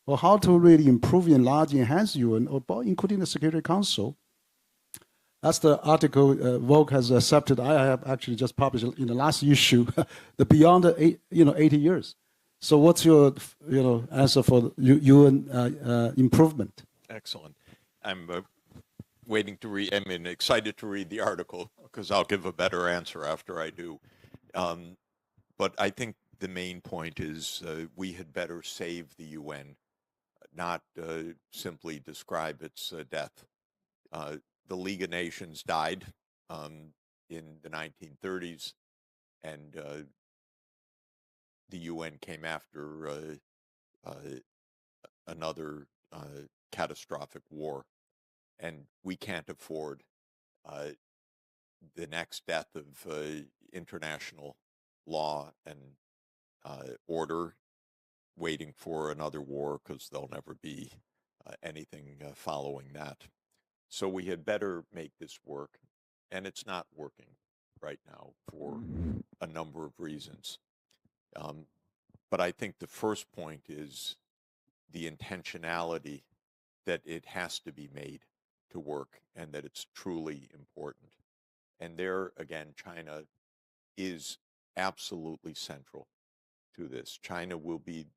or how to really improve, enlarge, enhance UN, or including the Security Council? That's the article Vuk has accepted. I have actually just published in the last issue, the beyond 80 years. So what's your answer for UN improvement? Excellent. I'm waiting to read. I'm excited to read the article because I'll give a better answer after I do. But I think the main point is we had better save the UN, not simply describe its death. The League of Nations died in the 1930s, and the UN came after another catastrophic war. And we can't afford the next death of international law and order, waiting for another war, because there'll never be anything following that. So we had better make this work, and it's not working right now for a number of reasons. But I think the first point is the intentionality that it has to be made to work and that it's truly important. And there, again, China is absolutely central to this. China will be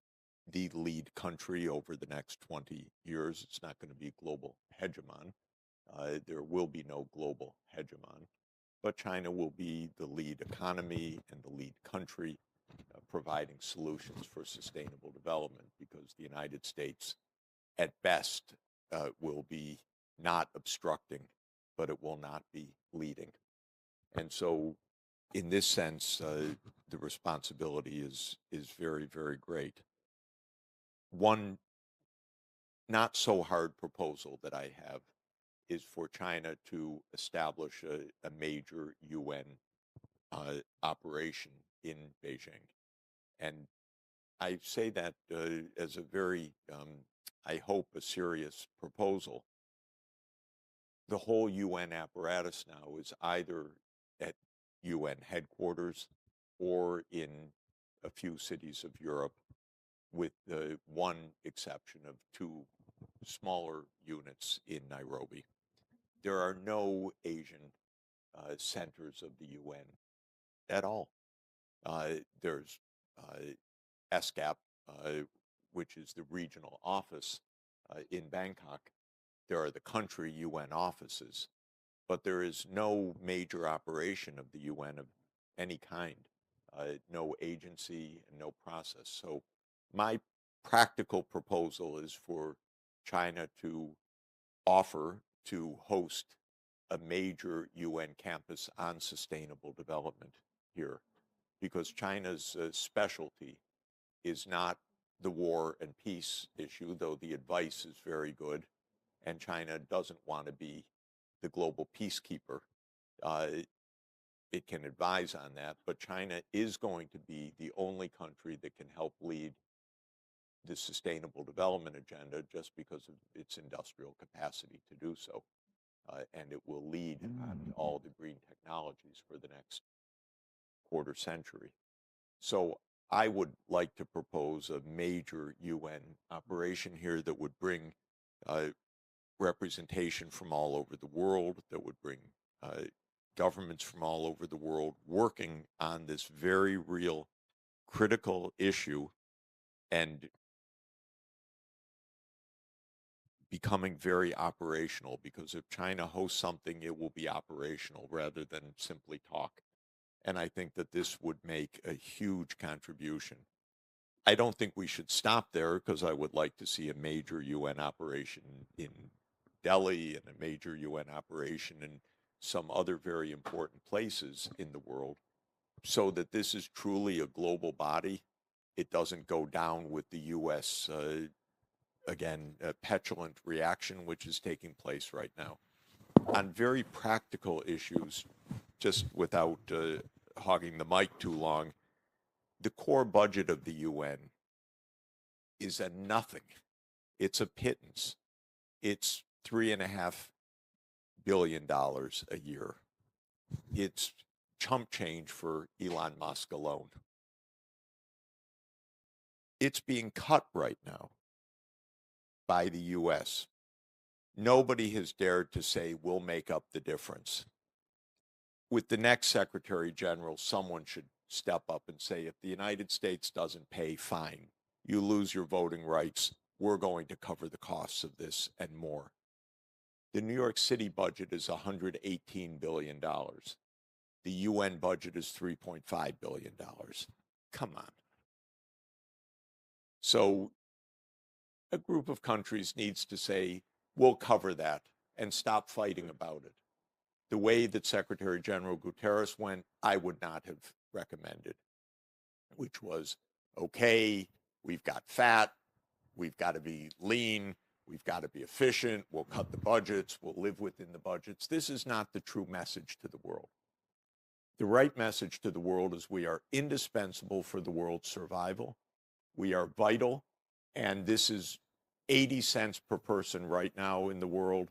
the lead country over the next 20 years. It's not going to be global hegemon. There will be no global hegemon. But China will be the lead economy and the lead country providing solutions for sustainable development, because the United States, at best, will be not obstructing, but it will not be leading. And so in this sense, the responsibility is very, very great. One not so hard proposal that I have is for China to establish a major UN operation in Beijing. And I say that as a very, I hope, a serious proposal. The whole UN apparatus now is either at UN headquarters or in a few cities of Europe, with the one exception of two smaller units in Nairobi. There are no Asian centers of the UN at all. There's SCAP, which is the regional office in Bangkok. There are the country UN offices, but there is no major operation of the UN of any kind, no agency and no process. So my practical proposal is for China to offer to host a major UN campus on sustainable development here, because China's specialty is not the war and peace issue, though the advice is very good, and China doesn't want to be the global peacekeeper. It can advise on that, but China is going to be the only country that can help lead the sustainable development agenda, just because of its industrial capacity to do so. And it will lead on all the green technologies for the next quarter century. So I would like to propose a major UN operation here that would bring representation from all over the world, that would bring governments from all over the world working on this very real critical issue and becoming very operational, because if China hosts something, it will be operational rather than simply talk. And I think that this would make a huge contribution. I don't think we should stop there, because I would like to see a major UN operation in Delhi and a major UN operation in some other very important places in the world, so that this is truly a global body. It doesn't go down with the U.S., again, petulant reaction, which is taking place right now. On very practical issues, just without hogging the mic too long, the core budget of the UN is a nothing. It's a pittance. It's $3.5 billion a year. It's chump change for Elon Musk alone. It's being cut right now by the US. Nobody has dared to say we'll make up the difference. With the next Secretary General, someone should step up and say, if the United States doesn't pay, fine. You lose your voting rights. We're going to cover the costs of this and more. The New York City budget is $118 billion. The UN budget is $3.5 billion. Come on. So a group of countries needs to say, we'll cover that, and stop fighting about it. The way that Secretary General Guterres went, I would not have recommended, which was, okay, we've got fat, we've got to be lean, we've got to be efficient, we'll cut the budgets, we'll live within the budgets. This is not the true message to the world. The right message to the world is we are indispensable for the world's survival. We are vital, and this is 80 cents per person right now in the world,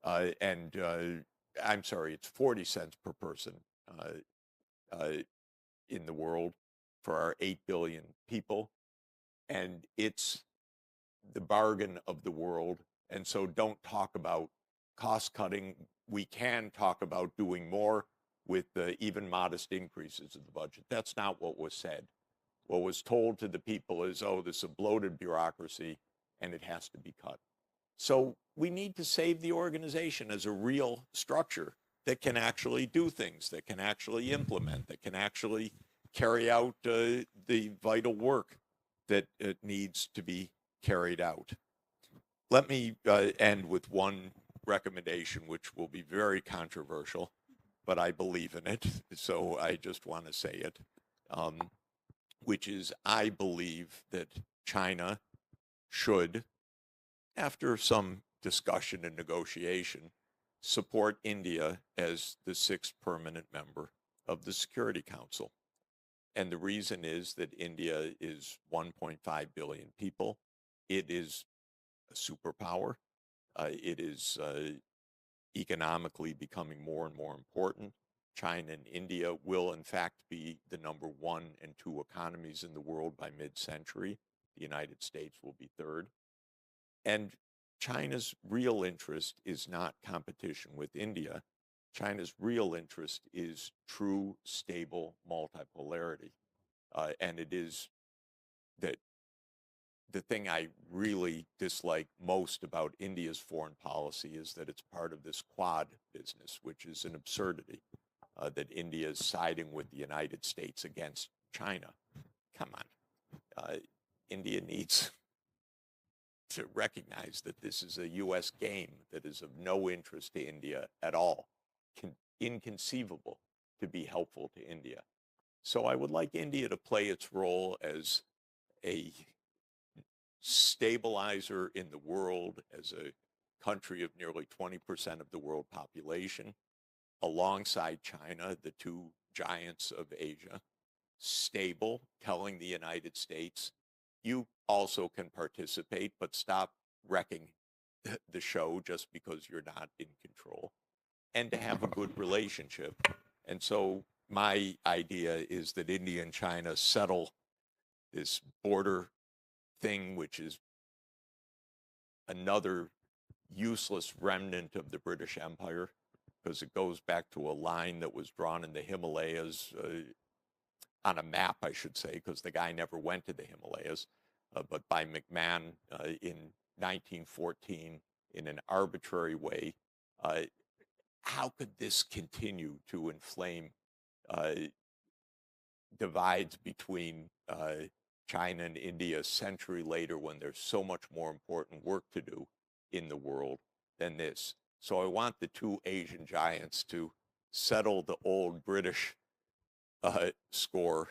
I'm sorry, it's 40 cents per person in the world for our 8 billion people, and it's the bargain of the world. And so don't talk about cost cutting. We can talk about doing more with even modest increases of the budget. That's not what was said. What was told to the people is, oh, this is a bloated bureaucracy and it has to be cut. So we need to save the organization as a real structure that can actually do things, that can actually implement, that can actually carry out the vital work that needs to be carried out. Let me end with one recommendation, which will be very controversial, but I believe in it, so I just want to say it, which is I believe that China should, after some discussion and negotiation, support India as the 6th permanent member of the Security Council. And the reason is that India is 1.5 billion people. It is a superpower. It is economically becoming more and more important. China and India will, in fact, be the number 1 and 2 economies in the world by mid-century. The United States will be 3rd. And China's real interest is not competition with India. China's real interest is true, stable multipolarity. And it is that the thing I really dislike most about India's foreign policy is that it's part of this Quad business, which is an absurdity, that India is siding with the United States against China. Come on. India needs to recognize that this is a U.S. game that is of no interest to India at all, inconceivable to be helpful to India. So I would like India to play its role as a stabilizer in the world, as a country of nearly 20% of the world population, alongside China, the 2 giants of Asia, stable, telling the United States, you also can participate, but stop wrecking the show just because you're not in control, and to have a good relationship. And so my idea is that India and China settle this border thing, which is another useless remnant of the British Empire, because it goes back to a line that was drawn in the Himalayas, on a map, I should say, because the guy never went to the Himalayas, but by McMahon in 1914 in an arbitrary way. How could this continue to inflame divides between China and India a century later, when there's so much more important work to do in the world than this? So I want the two Asian giants to settle the old British score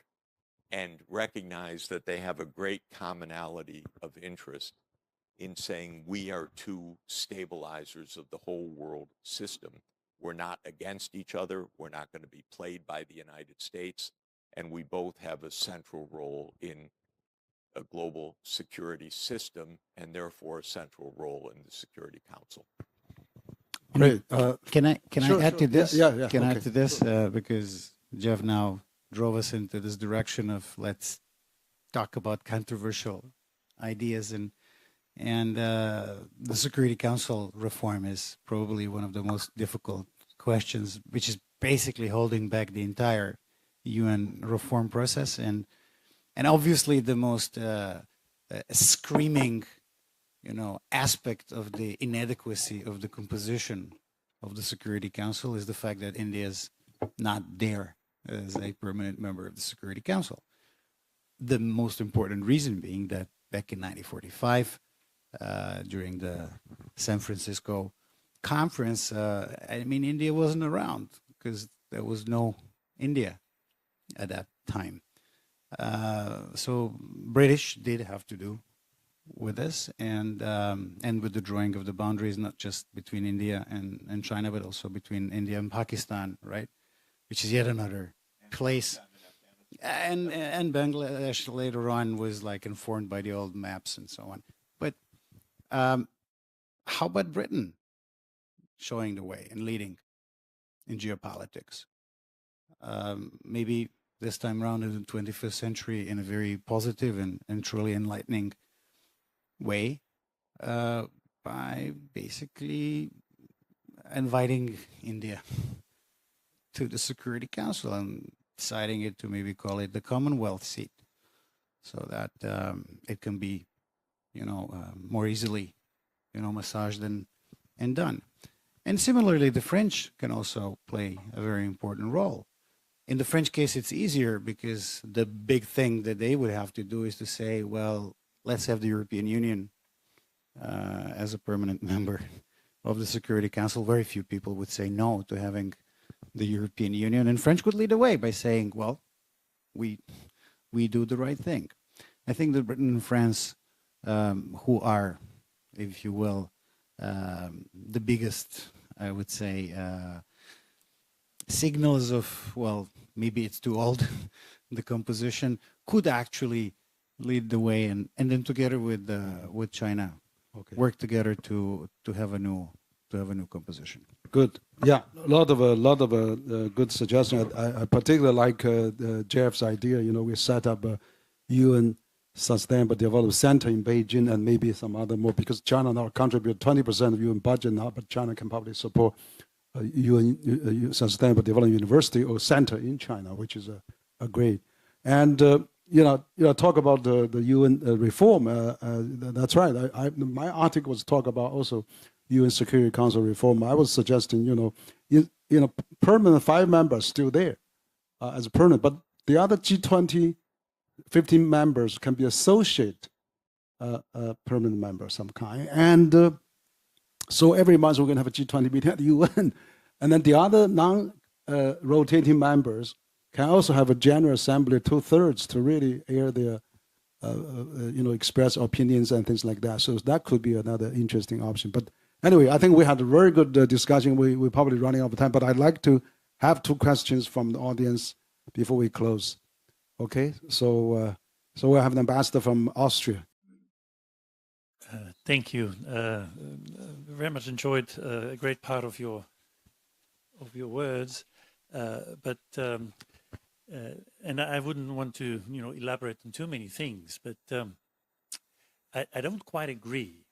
and recognize that they have a great commonality of interest in saying we are two stabilizers of the whole world system. We're not against each other. We're not going to be played by the United States. And we both have a central role in a global security system, and therefore a central role in the Security Council. Great. Can I add to this? Yeah. Can I add to this? Because Jeff now drove us into this direction of let's talk about controversial ideas, and the Security Council reform is probably one of the most difficult questions, which is basically holding back the entire UN reform process, and obviously the most screaming, aspect of the inadequacy of the composition of the Security Council is the fact that India is not there as a permanent member of the Security Council. The most important reason being that back in 1945, during the San Francisco conference, India wasn't around because there was no India at that time. So British did have to do with this, and with the drawing of the boundaries, not just between India and China, but also between India and Pakistan, right? Which is yet another place. And Bangladesh later on was like informed by the old maps and so on. But how about Britain showing the way and leading in geopolitics? Maybe this time around in the 21st century in a very positive and truly enlightening way, by basically inviting India to the Security Council and deciding it to maybe call it the Commonwealth seat, so that it can be, more easily, massaged and done. And similarly, the French can also play a very important role. In the French case, it's easier because the big thing that they would have to do is to say, well, let's have the European Union as a permanent member of the Security Council. Very few people would say no to having the European Union, and French would lead the way by saying, well, we do the right thing. I think that Britain and France, who are, if you will, the biggest, I would say, signals of, well, maybe it's too old, the composition, could actually lead the way, and then together with China, work together to have a new composition. Good. Yeah, a lot of good suggestions. I particularly like Jeff's idea. We set up a UN Sustainable Development Center in Beijing, and maybe some other more, because China now contributes 20% of UN budget now, but China can probably support UN Sustainable Development University or center in China, which is a great. And talk about the UN reform. That's right. My article was talk about also UN Security Council reform. I was suggesting, permanent 5 members still there as a permanent, but the other G20, 15 members can be associate permanent member of some kind. And so every month we're going to have a G20 meeting at the UN. And then the other non-rotating members can also have a General Assembly 2/3 to really air their, express opinions and things like that. So that could be another interesting option. But anyway, I think we had a very good discussion. We're probably running out of time, but I'd like to have 2 questions from the audience before we close. Okay, so we'll have an ambassador from Austria. Thank you. Very much enjoyed a great part of your words. And I wouldn't want to, elaborate on too many things, but I don't quite agree,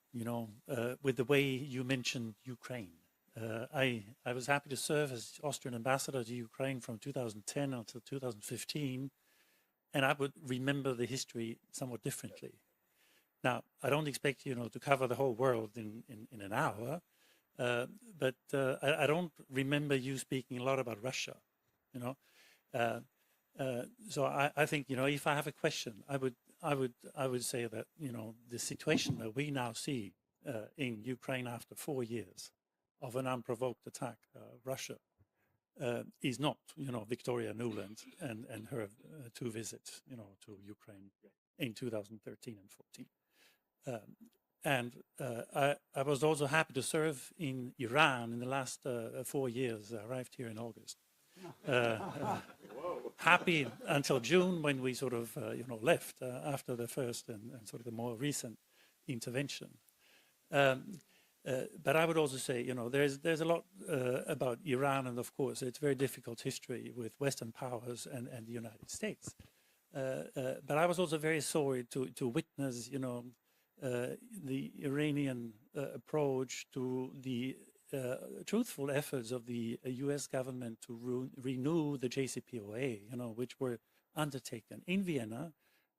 with the way you mentioned Ukraine. I was happy to serve as Austrian ambassador to Ukraine from 2010 until 2015, and I would remember the history somewhat differently. Now, I don't expect, to cover the whole world in an hour, but I don't remember you speaking a lot about Russia, So I think, if I have a question, I would say that, the situation that we now see in Ukraine after 4 years of an unprovoked attack, Russia, is not, Victoria Nuland and her 2 visits, to Ukraine in 2013 and 14. I was also happy to serve in Iran in the last 4 years. I arrived here in August. Happy until June when we sort of, left after the first and sort of the more recent intervention. But I would also say, there's a lot about Iran, and of course, it's very difficult history with Western powers and the United States. But I was also very sorry to witness, the Iranian approach to the truthful efforts of the US government to renew the JCPOA, which were undertaken in Vienna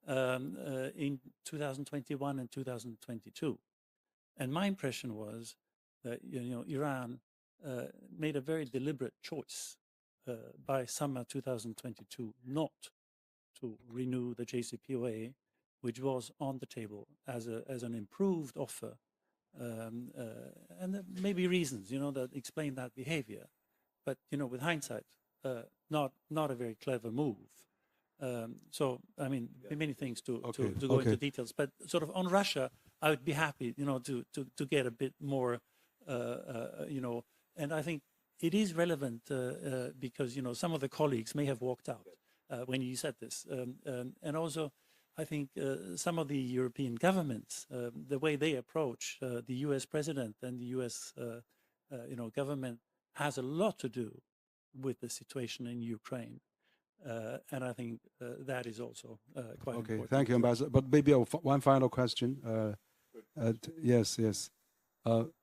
in 2021 and 2022. And my impression was that, Iran made a very deliberate choice by summer 2022 not to renew the JCPOA, which was on the table as an improved offer. And there may be reasons, that explain that behavior. But, with hindsight, not a very clever move. So, I mean, many things to go into details. But sort of on Russia, I would be happy, to get a bit more, and I think it is relevant because, some of the colleagues may have walked out when you said this. And also, I think some of the European governments, the way they approach the US president and the US, government has a lot to do with the situation in Ukraine. And I think that is also quite important. Okay, thank you, Ambassador. But maybe one final question. Yes.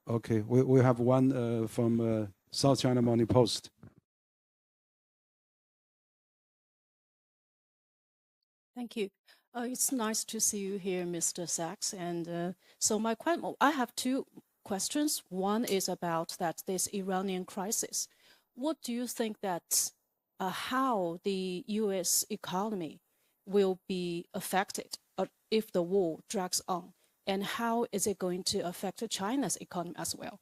Okay, we have one from South China Morning Post. Thank you. It's nice to see you here, Mr. Sachs. And so I have 2 questions. One is about this Iranian crisis. What do you think that how the U.S. economy will be affected if the war drags on? And how is it going to affect China's economy as well?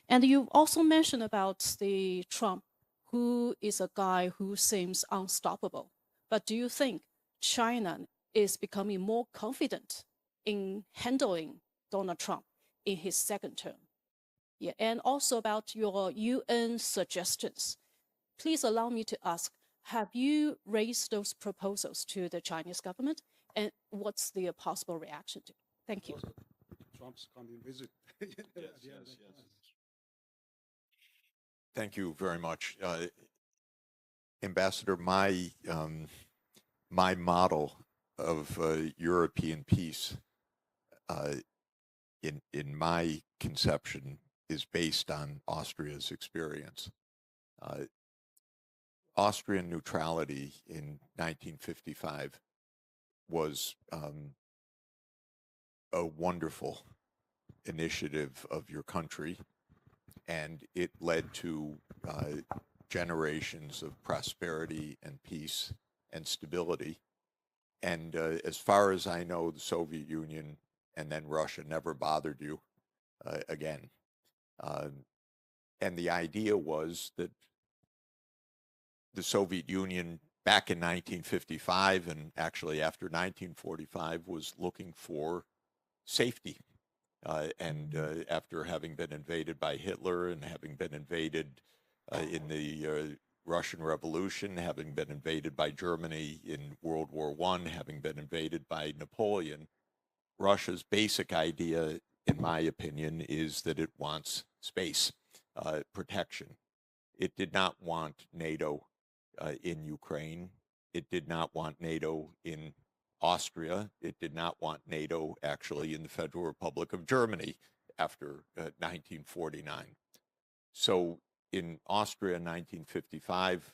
And you also mentioned about the Trump, who is a guy who seems unstoppable. But do you think China is becoming more confident in handling Donald Trump in his second term? Yeah, and also about your UN suggestions. Please allow me to ask, have you raised those proposals to the Chinese government? And what's the possible reaction to? Thank you. Trump's coming visit. Yes. Thank you very much. Ambassador, my model of European peace, in my conception, is based on Austria's experience. Austrian neutrality in 1955 was a wonderful initiative of your country, and it led to generations of prosperity and peace and stability. And as far as I know, the Soviet Union and then Russia never bothered you again. And the idea was that the Soviet Union back in 1955 and actually after 1945 was looking for safety. And after having been invaded by Hitler and having been invaded in the Russian Revolution, having been invaded by Germany in World War I, having been invaded by Napoleon, Russia's basic idea, in my opinion, is that it wants space, protection. It did not want NATO in Ukraine. It did not want NATO in Austria. It did not want NATO actually in the Federal Republic of Germany after 1949. So in Austria in 1955,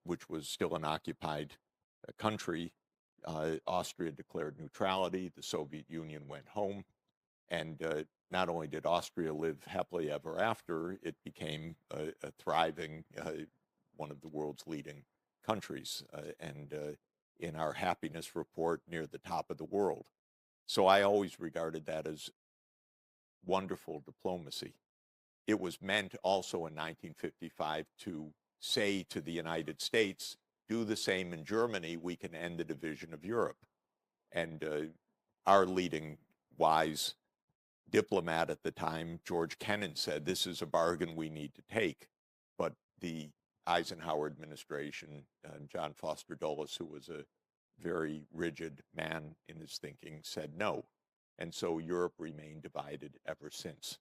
which was still an occupied country, Austria declared neutrality. The Soviet Union went home. And not only did Austria live happily ever after, it became a thriving, one of the world's leading countries, and in our happiness report, near the top of the world. So I always regarded that as wonderful diplomacy. It was meant also in 1955 to say to the United States, do the same in Germany, we can end the division of Europe. And our leading wise diplomat at the time, George Kennan, said, this is a bargain we need to take. But the Eisenhower administration, John Foster Dulles, who was a very rigid man in his thinking, said no. And so Europe remained divided ever since.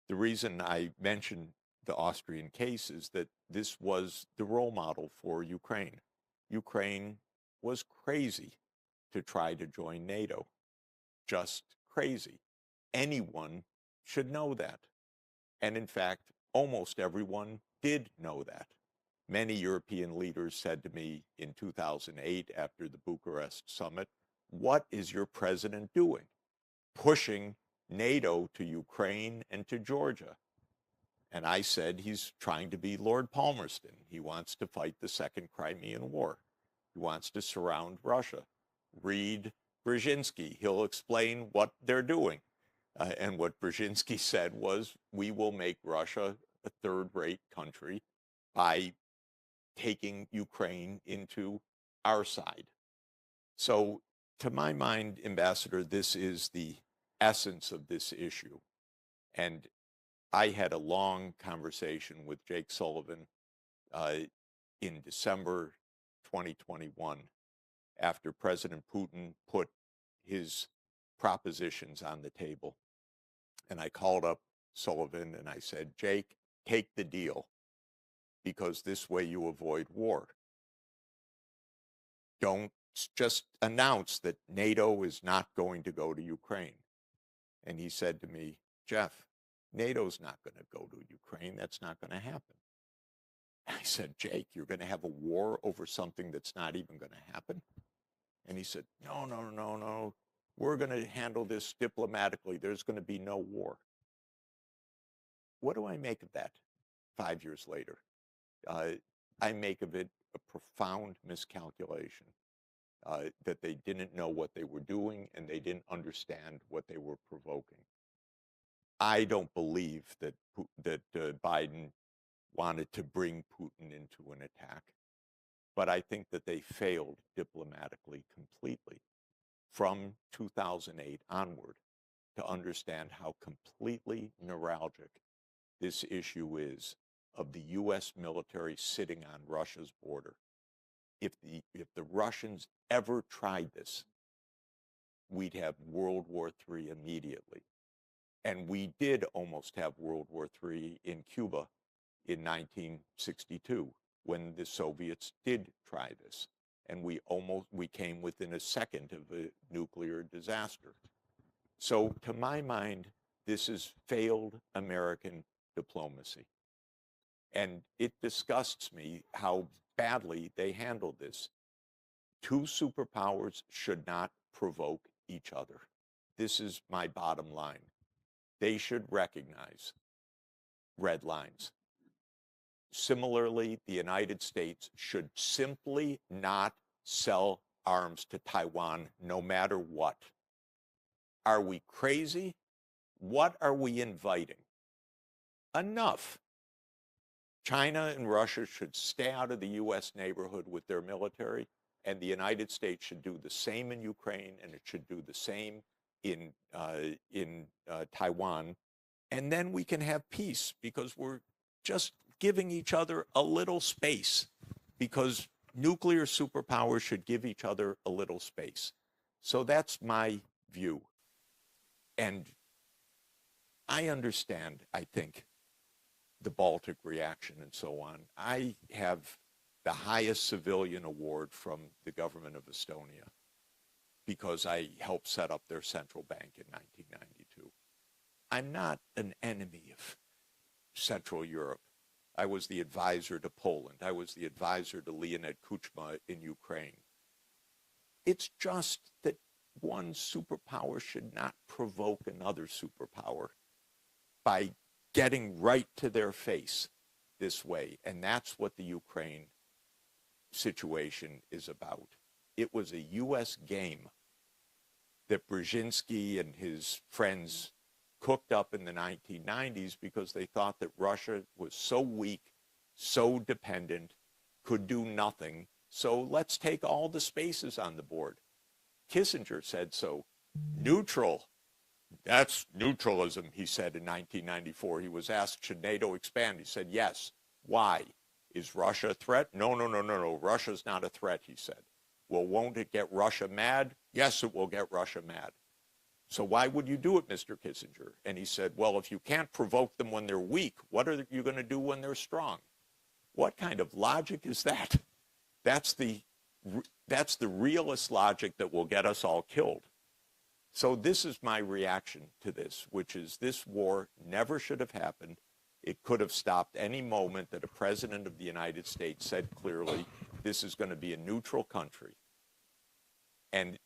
The reason I mention the Austrian case is that this was the role model for Ukraine. Ukraine was crazy to try to join NATO, just crazy. Anyone should know that. And in fact, almost everyone did know that. Many European leaders said to me in 2008 after the Bucharest summit, what is your president doing? Pushing NATO to Ukraine and to Georgia. And I said, he's trying to be Lord Palmerston. He wants to fight the Second Crimean War. He wants to surround Russia. Read Brzezinski. He'll explain what they're doing. And what Brzezinski said was, we will make Russia a third-rate country by taking Ukraine into our side. So to my mind, Ambassador, this is the essence of this issue. And I had a long conversation with Jake Sullivan in December 2021 after President Putin put his propositions on the table. And I called up Sullivan and I said, Jake, take the deal, because this way you avoid war. Don't just announce that NATO is not going to go to Ukraine. And he said to me, Jeff, NATO's not going to go to Ukraine. That's not going to happen. I said, Jake, you're going to have a war over something that's not even going to happen? And he said, no. We're going to handle this diplomatically. There's going to be no war. What do I make of that 5 years later? I make of it a profound miscalculation, that they didn't know what they were doing and they didn't understand what they were provoking. I don't believe that Biden wanted to bring Putin into an attack, but I think that they failed diplomatically completely from 2008 onward to understand how completely neuralgic this issue is of the U.S. military sitting on Russia's border. If the Russians ever tried this, we'd have World War III immediately. And we did almost have World War III in Cuba in 1962 when the Soviets did try this. And we came within a second of a nuclear disaster. So to my mind, this is failed American diplomacy. And it disgusts me how badly they handled this. Two superpowers should not provoke each other. This is my bottom line. They should recognize red lines. Similarly, the United States should simply not sell arms to Taiwan no matter what. Are we crazy? What are we inviting? Enough. China and Russia should stay out of the U.S. neighborhood with their military, and the United States should do the same in Ukraine, and it should do the same in Taiwan. And then we can have peace, because we're just giving each other a little space, because nuclear superpowers should give each other a little space. So that's my view. And I understand, I think, the Baltic reaction and so on. I have the highest civilian award from the government of Estonia because I helped set up their central bank in 1992. I'm not an enemy of Central Europe. I was the advisor to Poland. I was the advisor to Leonid Kuchma in Ukraine. It's just that one superpower should not provoke another superpower by getting right to their face this way. And that's what the Ukraine situation is about. It was a U.S. game that Brzezinski and his friends cooked up in the 1990s because they thought that Russia was so weak, so dependent, could do nothing. So let's take all the spaces on the board. Kissinger said so. Neutral. That's neutralism, he said in 1994. He was asked, should NATO expand? He said, yes. Why? Is Russia a threat? No. Russia's not a threat, he said. Well, won't it get Russia mad? Yes, it will get Russia mad. So why would you do it, Mr. Kissinger? And he said, well, if you can't provoke them when they're weak, what are you going to do when they're strong? What kind of logic is that? That's the realist logic that will get us all killed. So this is my reaction to this, which is this war never should have happened. It could have stopped any moment that a president of the United States said clearly, this is going to be a neutral country. And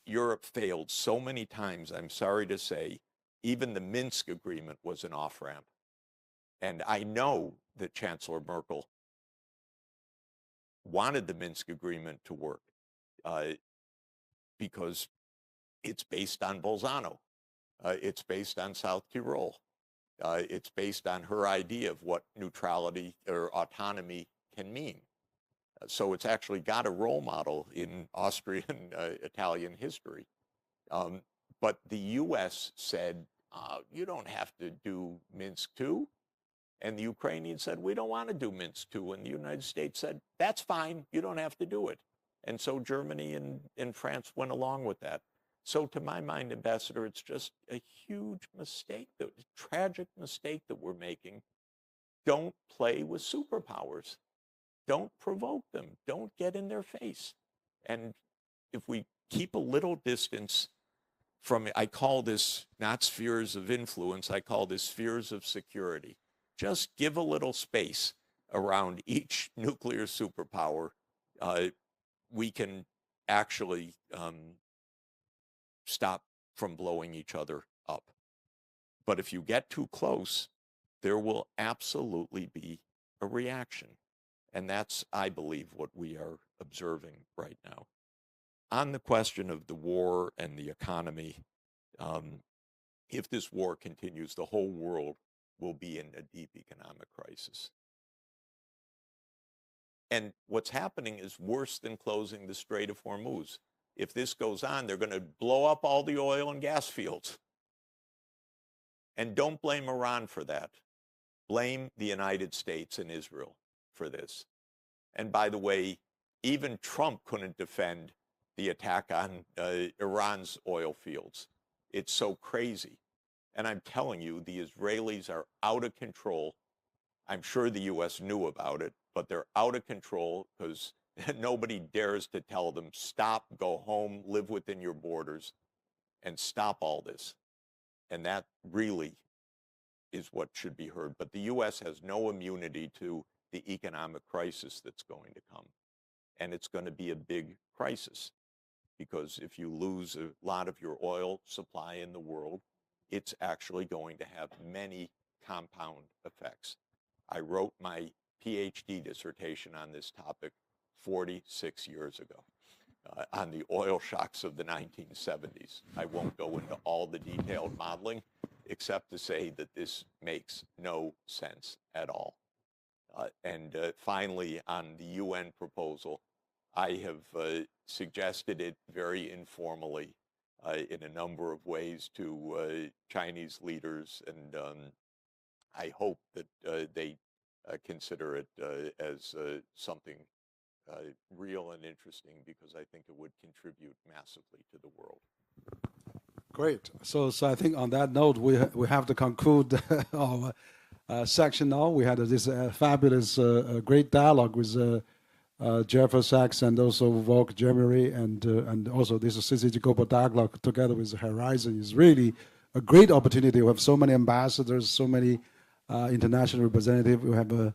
Europe failed so many times, I'm sorry to say, even the Minsk agreement was an off-ramp. And I know that Chancellor Merkel wanted the Minsk agreement to work because it's based on Bolzano. It's based on South Tyrol. It's based on her idea of what neutrality or autonomy can mean. So it's actually got a role model in Austrian Italian history. But the US said, you don't have to do Minsk II. And the Ukrainians said, we don't want to do Minsk II. And the United States said, that's fine, you don't have to do it. And so Germany and France went along with that. So to my mind, Ambassador, it's just a huge mistake, a tragic mistake that we're making. Don't play with superpowers. Don't provoke them. Don't get in their face. And if we keep a little distance from, I call this not spheres of influence, I call this spheres of security. Just give a little space around each nuclear superpower. We can actually stop from blowing each other up. But if you get too close, there will absolutely be a reaction. And that's, I believe, what we are observing right now. On the question of the war and the economy, if this war continues, the whole world will be in a deep economic crisis. And what's happening is worse than closing the Strait of Hormuz. If this goes on, they're going to blow up all the oil and gas fields. And don't blame Iran for that. Blame the United States and Israel for this. And by the way, even Trump couldn't defend the attack on Iran's oil fields. It's so crazy. And I'm telling you, the Israelis are out of control. I'm sure the U.S. knew about it, but they're out of control because nobody dares to tell them, stop, go home, live within your borders, and stop all this. And that really is what should be heard. But the U.S. has no immunity to the economic crisis that's going to come. And it's going to be a big crisis because if you lose a lot of your oil supply in the world, it's actually going to have many compound effects. I wrote my PhD dissertation on this topic 46 years ago on the oil shocks of the 1970s. I won't go into all the detailed modeling except to say that this makes no sense at all. And finally, on the UN proposal, I have suggested it very informally in a number of ways to Chinese leaders, and I hope that they consider it as something real and interesting, because I think it would contribute massively to the world. Great. So I think on that note, we have to conclude our section now. We had this fabulous, great dialogue with Jeffrey Sachs and also Vuk Jeremić, and also this CCG Global Dialogue together with Horizon is really a great opportunity. We have so many ambassadors, so many international representatives. We have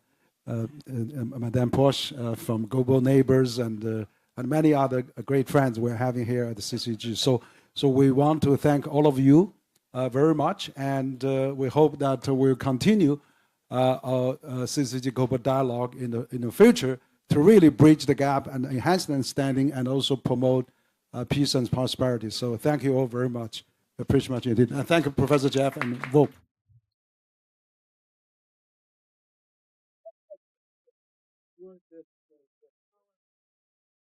Madame Posh from Global Neighbors and many other great friends we're having here at the CCG. So we want to thank all of you very much, and we hope that we'll continue our CCG Global Dialogue in the future to really bridge the gap and enhance the understanding and also promote peace and prosperity. So thank you all very much. Appreciate much indeed. And thank you, Professor Jeff and Vuk.